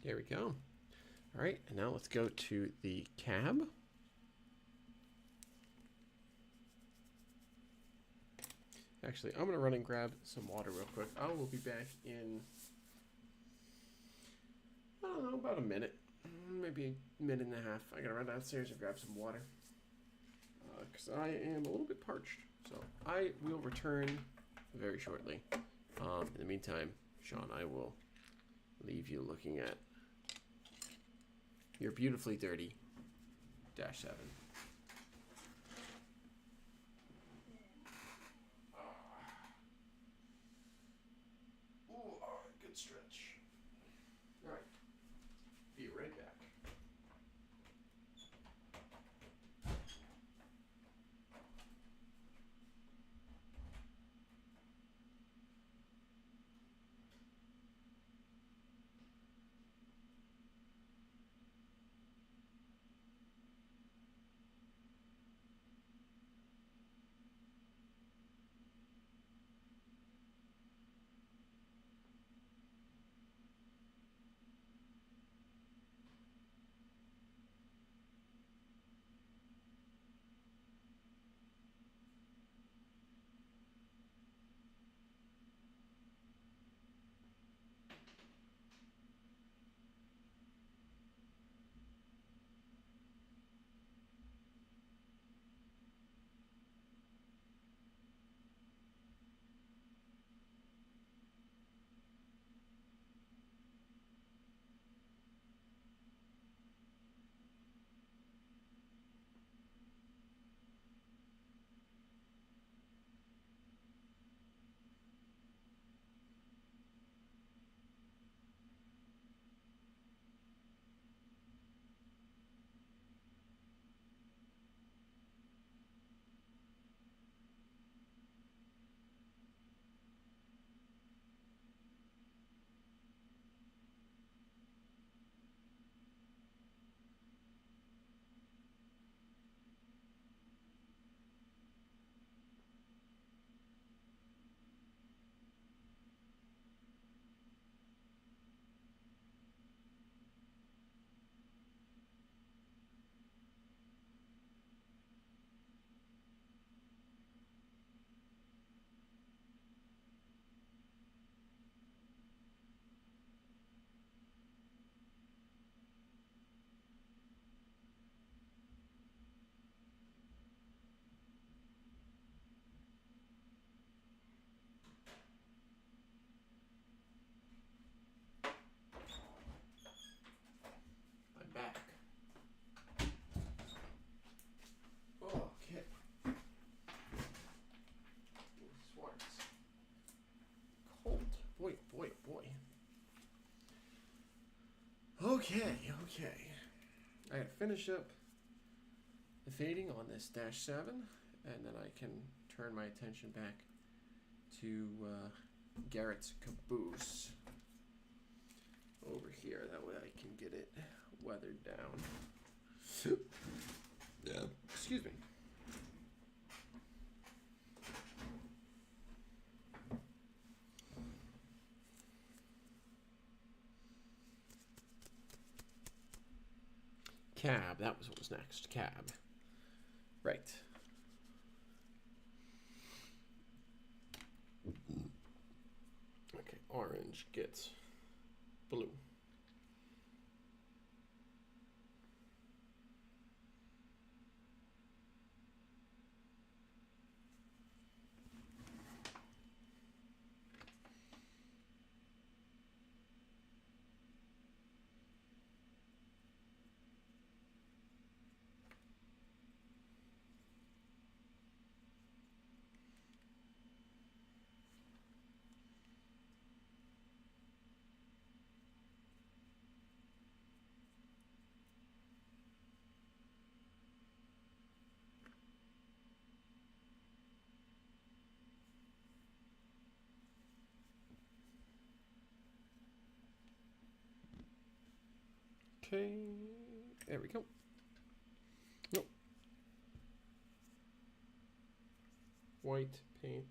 Speaker 1: There we go. All right, and now let's go to the cab. Actually, I'm going to run and grab some water real quick. I will be back in, I don't know, about a minute. Maybe a minute and a half. I got to run downstairs and grab some water. Because I am a little bit parched. So I will return very shortly. In the meantime, Sean, I will leave you looking at your beautifully dirty -7. Good stretch. All right. Be right back. Okay. I gotta finish up the fading on this -7, and then I can turn my attention back to Garrett's caboose over here. That way I can get it weathered down. Yeah. Excuse me. Cab, that was what was next. Cab. Right. Okay, orange gets blue. Okay, there we go. Nope. White paint.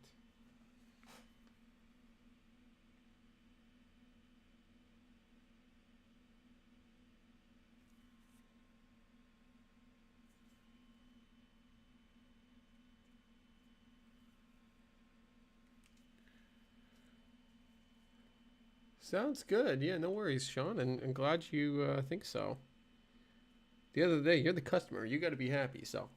Speaker 1: Sounds good. Yeah, no worries, Sean. And glad you think so. The other day, you're the customer. You got to be happy, so.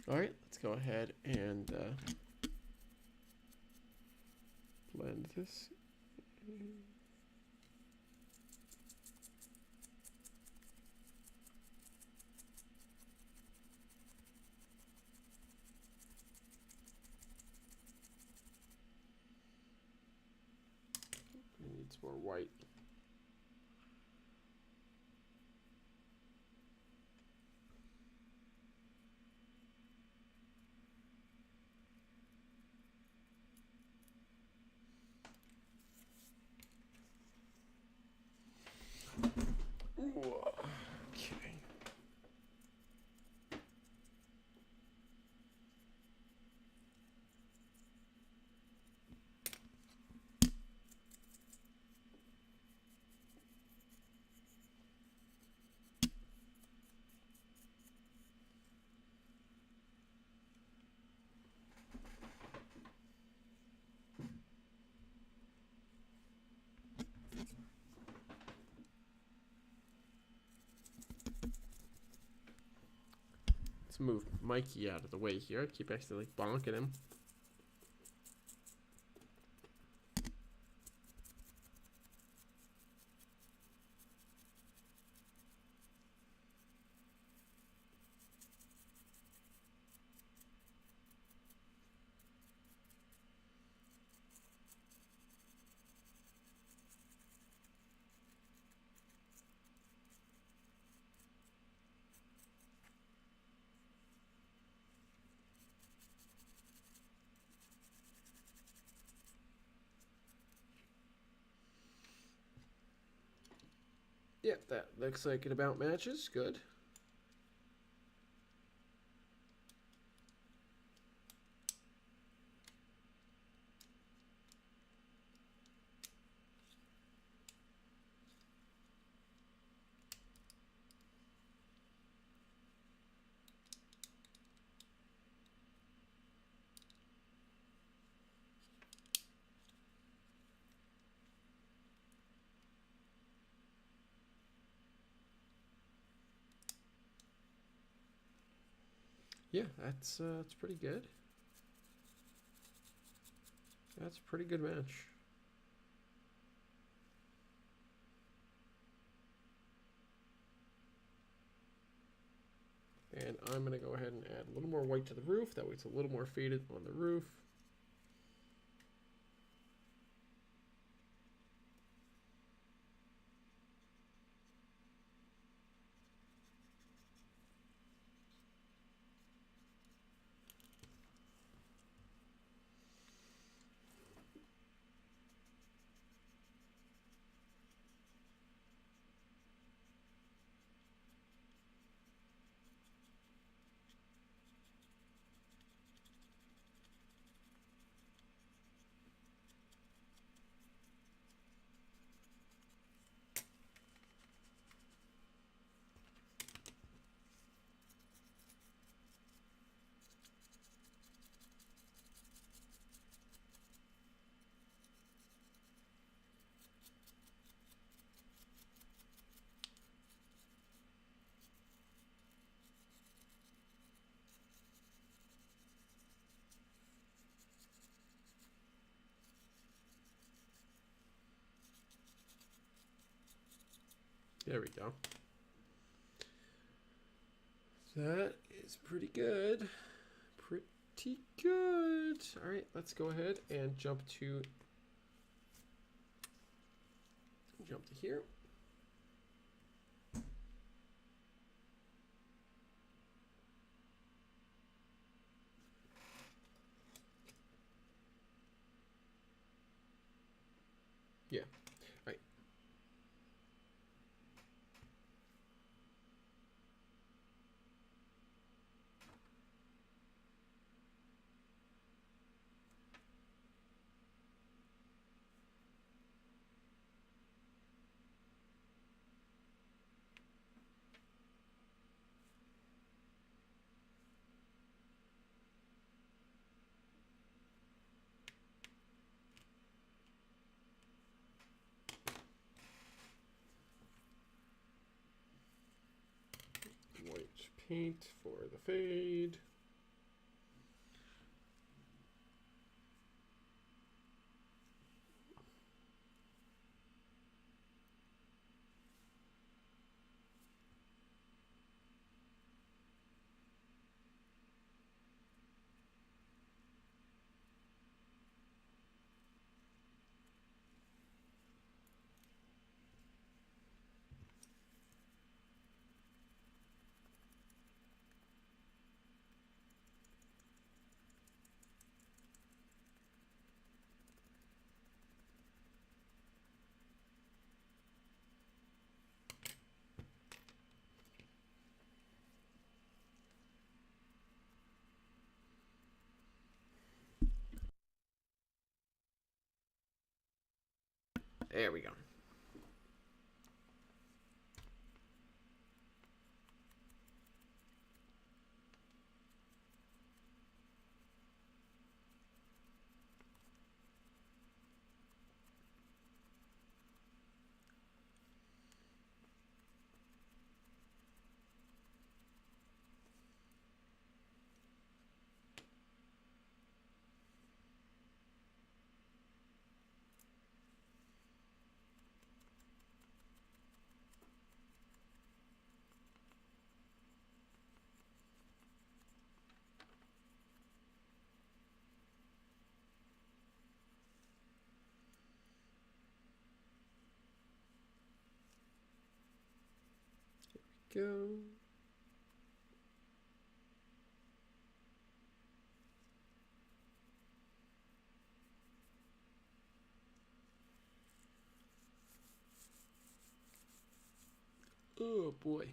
Speaker 1: All right, let's go ahead and blend this. It needs more white. Okay. Let's move Mikey out of the way here. I keep accidentally bonking him. Yeah, that looks like it about matches. Good. Yeah, that's pretty good. That's a pretty good match. And I'm going to go ahead and add a little more white to the roof. That way it's a little more faded on the roof. There we go. That is pretty good. Pretty good. All right, let's go ahead and jump to here. Yeah. All right. White paint for the fade. There we go. Go. Oh boy.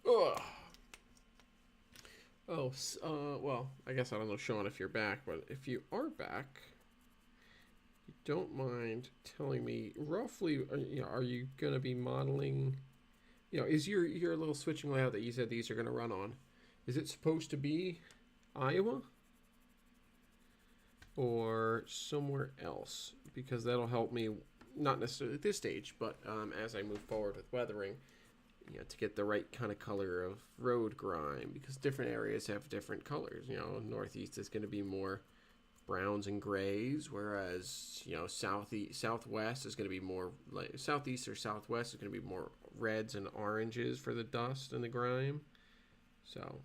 Speaker 1: Ugh. Oh, well, I guess I don't know, Sean, if you're back, but if you are back, you don't mind telling me roughly, are you going to be modeling, is your little switching layout that you said these are going to run on, is it supposed to be Iowa or somewhere else? Because that'll help me, not necessarily at this stage, but as I move forward with weathering, to get the right kind of color of road grime, because different areas have different colors. Northeast is going to be more browns and grays, whereas southwest is going to be more like southeast or southwest is going to be more reds and oranges for the dust and the grime. So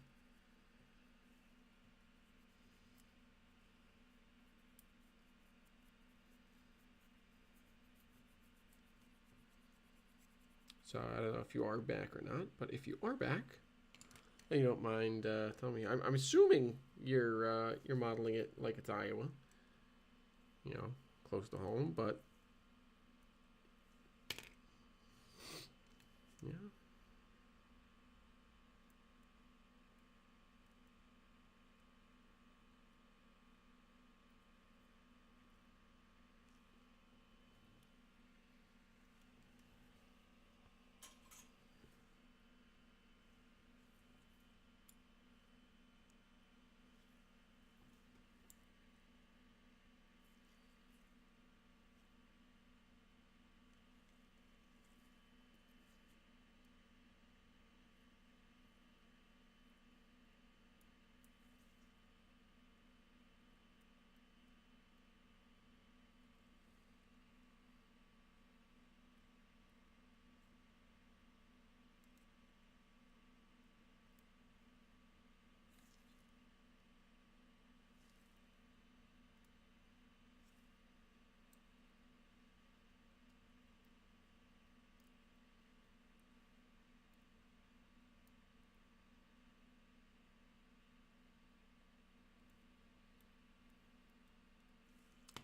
Speaker 1: I don't know if you are back or not, but if you are back, and you don't mind telling me, I'm assuming you're modeling it like it's Iowa, close to home, but yeah.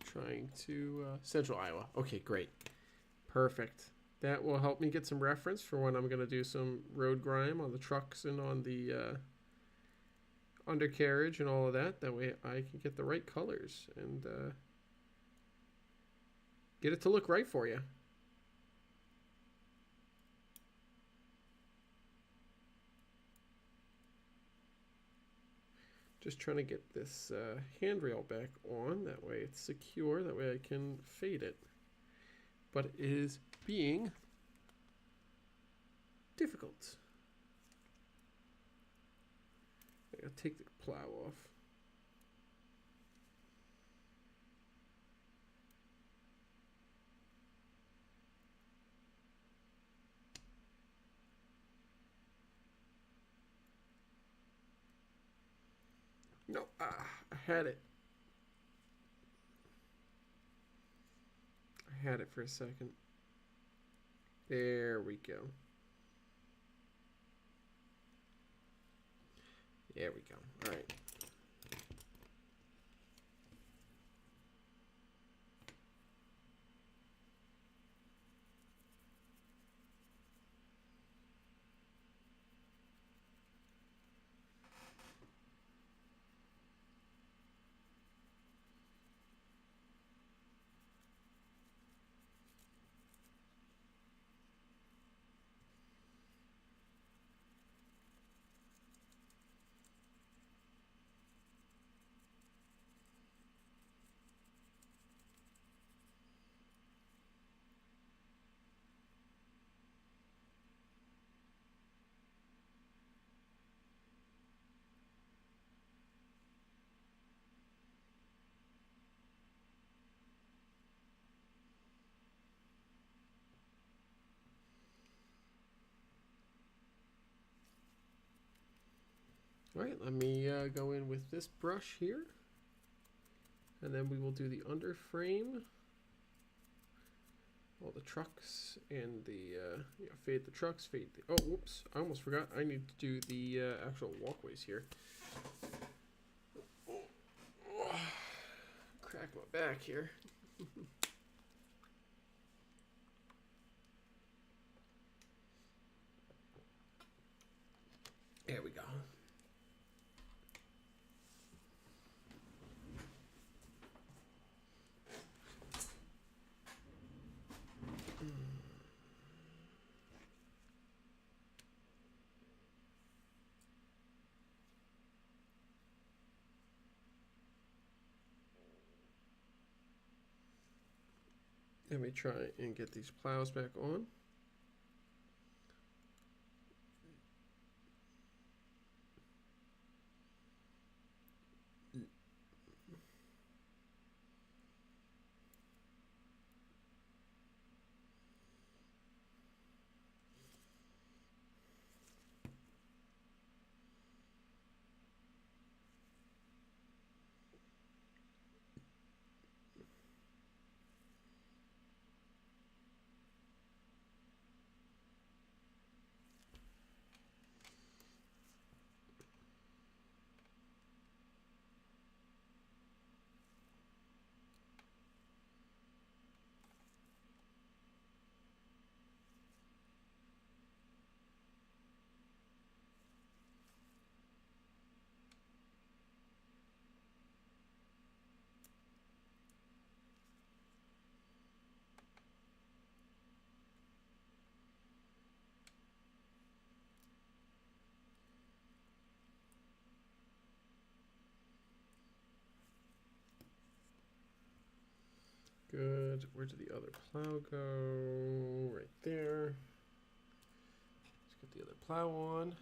Speaker 1: Trying to Central Iowa. Okay, great. Perfect. That will help me get some reference for when I'm going to do some road grime on the trucks and on the undercarriage and all of that. That way I can get the right colors and get it to look right for you. Just trying to get this handrail back on. That way it's secure. That way I can fade it. But it is being difficult. I gotta take the plow off. No, I had it. I had it for a second. There we go. There we go. All right. All right, let me go in with this brush here. And then we will do the under frame. All the trucks and the, fade the trucks, fade the, oh, whoops, I almost forgot. I need to do the actual walkways here. Crack my back here. There we go. Let me try and get these plows back on. Good. Where did the other plow go? Right there. Let's get the other plow on.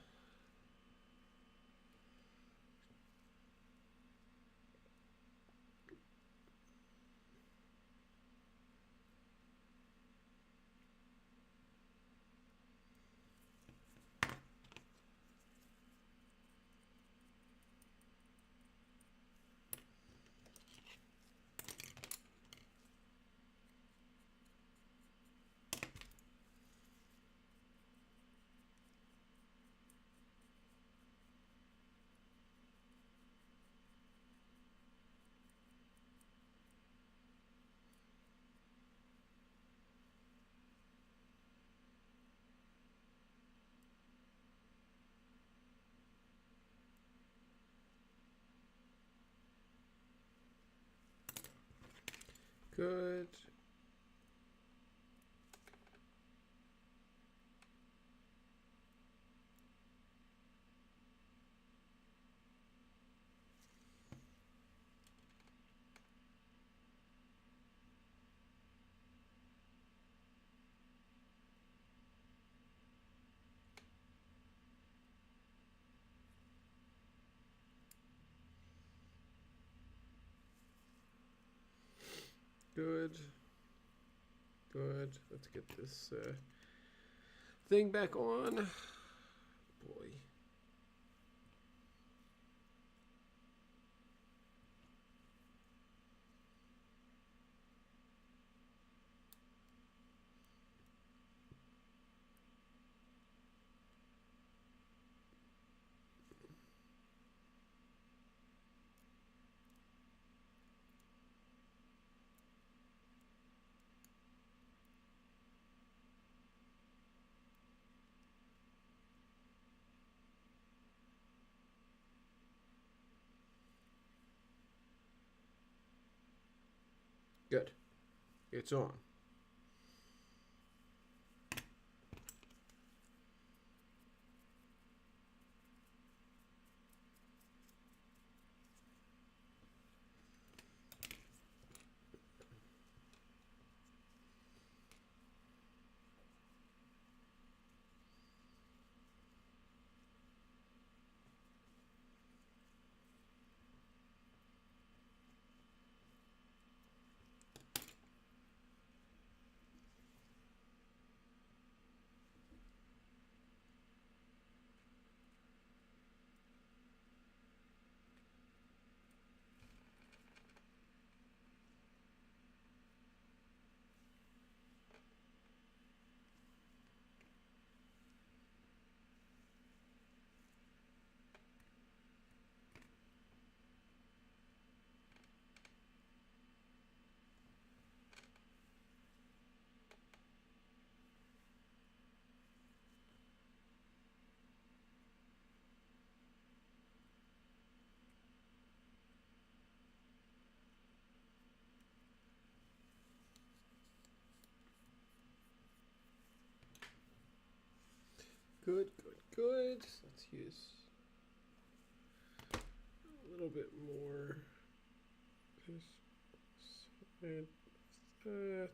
Speaker 1: Good. Good. Good. Let's get this thing back on. Boy. Good. It's on. Good, good, good. Let's use a little bit more. This side, that.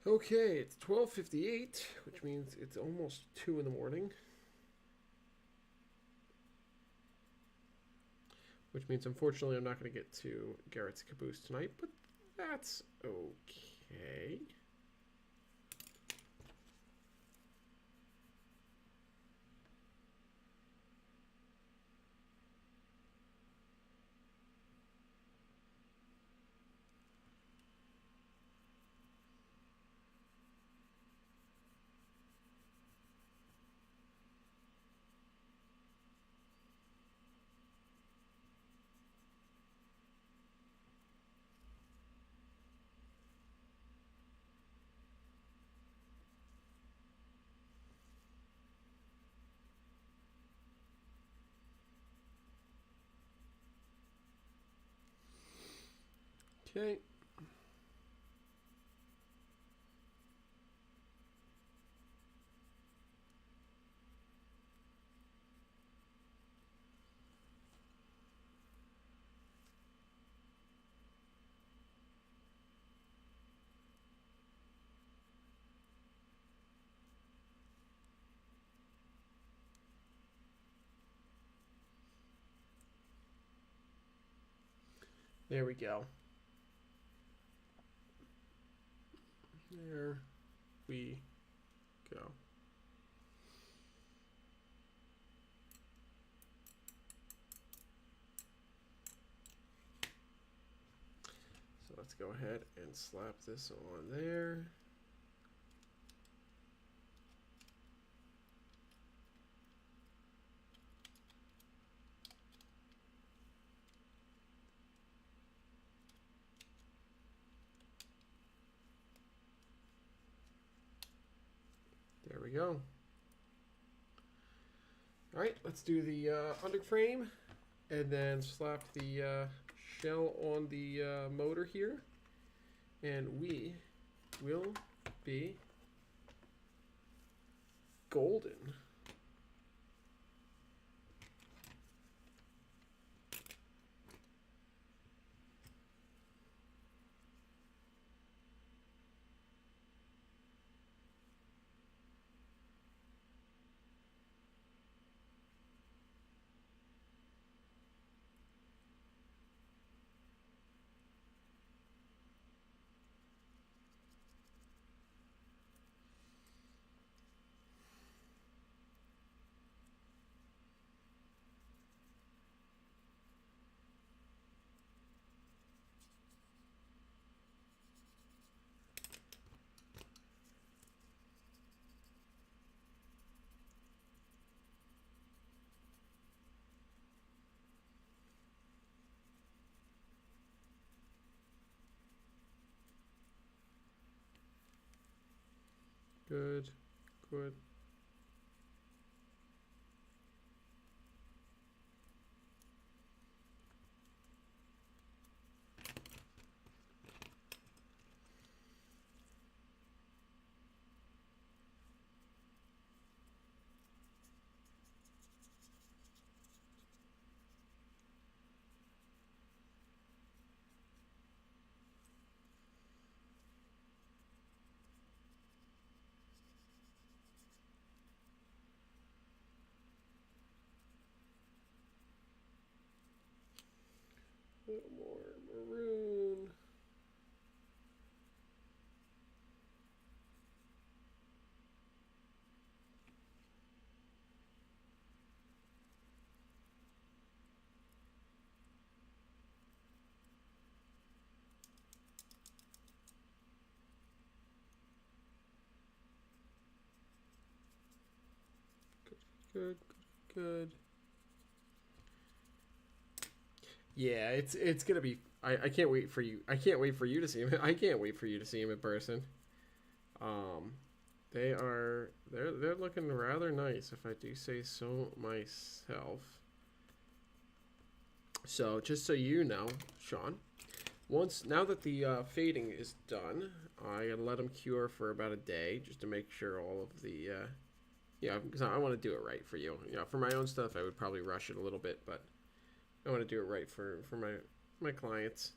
Speaker 1: Okay, it's 12:58, which means it's almost 2 in the morning. Which means, unfortunately, I'm not going to get to Garrett's Caboose tonight, but that's okay. Okay. There we go. There we go. So let's go ahead and slap this on there. There we go. All right, let's do the underframe and then slap the shell on the motor here. And we will be golden. Good, good. A little more maroon. Good, good, good. Yeah, it's gonna be. I can't wait for you. I can't wait for you to see him. I can't wait for you to see him in person. Um, they're looking rather nice, if I do say so myself. So just so you know, Sean, now that the fading is done, I let them cure for about a day just to make sure all of the yeah, because I want to do it right for you. You know, for my own stuff, I would probably rush it a little bit, but I want to do it right for my clients.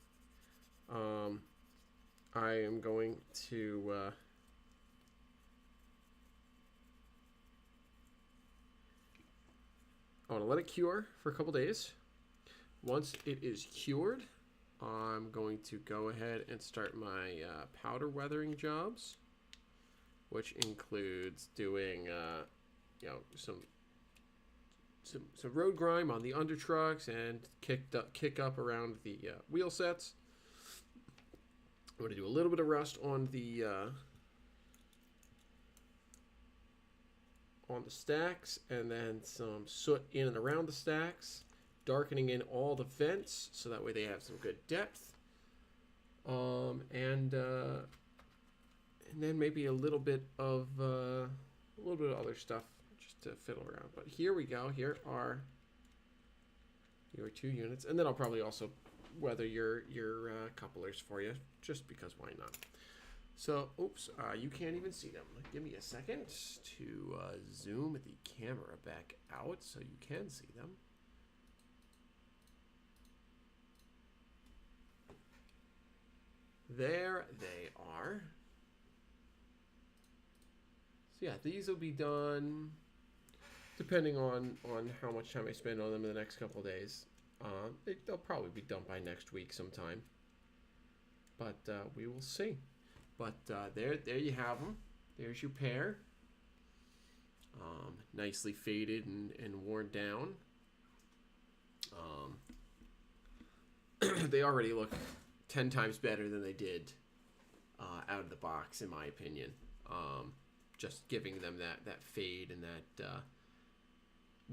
Speaker 1: I am going to I want to let it cure for a couple days. Once it is cured, I'm going to go ahead and start my powder weathering jobs, which includes doing you know, some road grime on the under trucks and kick up around the wheel sets. I'm going to do a little bit of rust on the stacks, and then some soot in and around the stacks, darkening in all the vents so that way they have some good depth. And then maybe a little bit of other stuff just to fiddle around. But here we go. Here are your 2 units, and then I'll probably also weather your couplers for you, just because why not? So, oops, you can't even see them. Give me a second to zoom the camera back out so you can see them. There they are. So yeah, these will be done depending on how much time I spend on them in the next couple of days. They'll probably be done by next week sometime. But we will see. But there you have them. There's your pair. Nicely faded and worn down. They already look 10 times better than they did out of the box, in my opinion. Just giving them that fade and that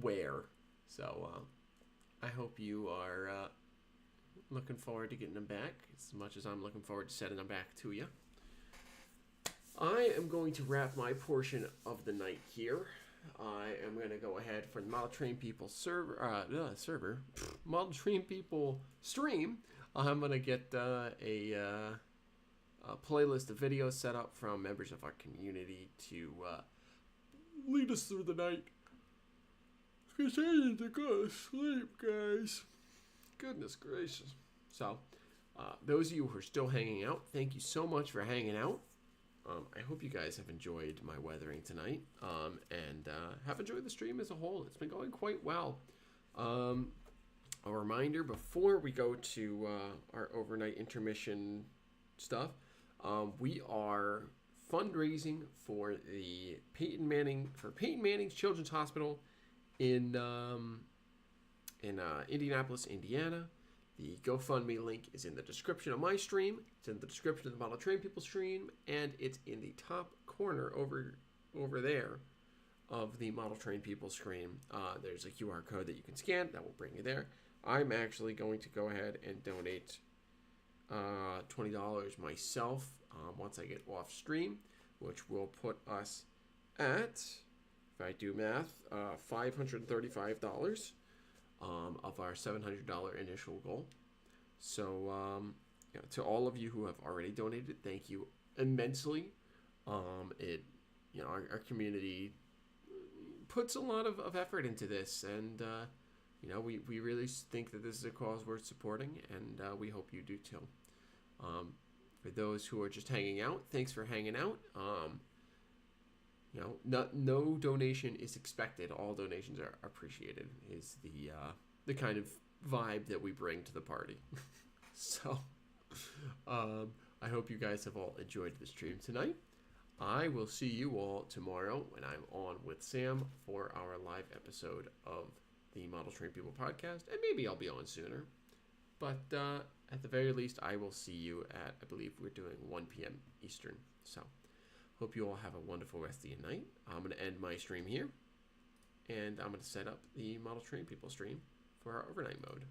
Speaker 1: wear. So I hope you are looking forward to getting them back as much as I'm looking forward to sending them back to you. I am going to wrap my portion of the night here. I am going to go ahead for the Model Train People Model Train People stream. I'm going to get a playlist of videos set up from members of our community to lead us through the night. Because I need to go to sleep, guys. Goodness gracious. So, those of you who are still hanging out, thank you so much for hanging out. I hope you guys have enjoyed my weathering tonight and have enjoyed the stream as a whole. It's been going quite well. A reminder before we go to our overnight intermission stuff, we are fundraising for the Peyton Manning's Children's Hospital in Indianapolis, Indiana. The GoFundMe link is in the description of my stream. It's in the description of the Model Train People stream, and it's in the top corner over there of the Model Train People stream. There's a QR code that you can scan that will bring you there. I'm actually going to go ahead and donate $20 myself once I get off stream, which will put us at, if I do math, $535 of our $700 initial goal. So to all of you who have already donated, thank you immensely. Our community puts a lot of effort into this, and we really think that this is a cause worth supporting, and we hope you do too. For those who are just hanging out, thanks for hanging out. No donation is expected. All donations are appreciated. Is the kind of vibe that we bring to the party. So, I hope you guys have all enjoyed the stream tonight. I will see you all tomorrow when I'm on with Sam for our live episode of the Model Train People podcast, and maybe I'll be on sooner. But at the very least, I will see you at, I believe we're doing 1 p.m. Eastern. So, hope you all have a wonderful rest of your night. I'm going to end my stream here, and I'm going to set up the Model Train People stream for our overnight mode.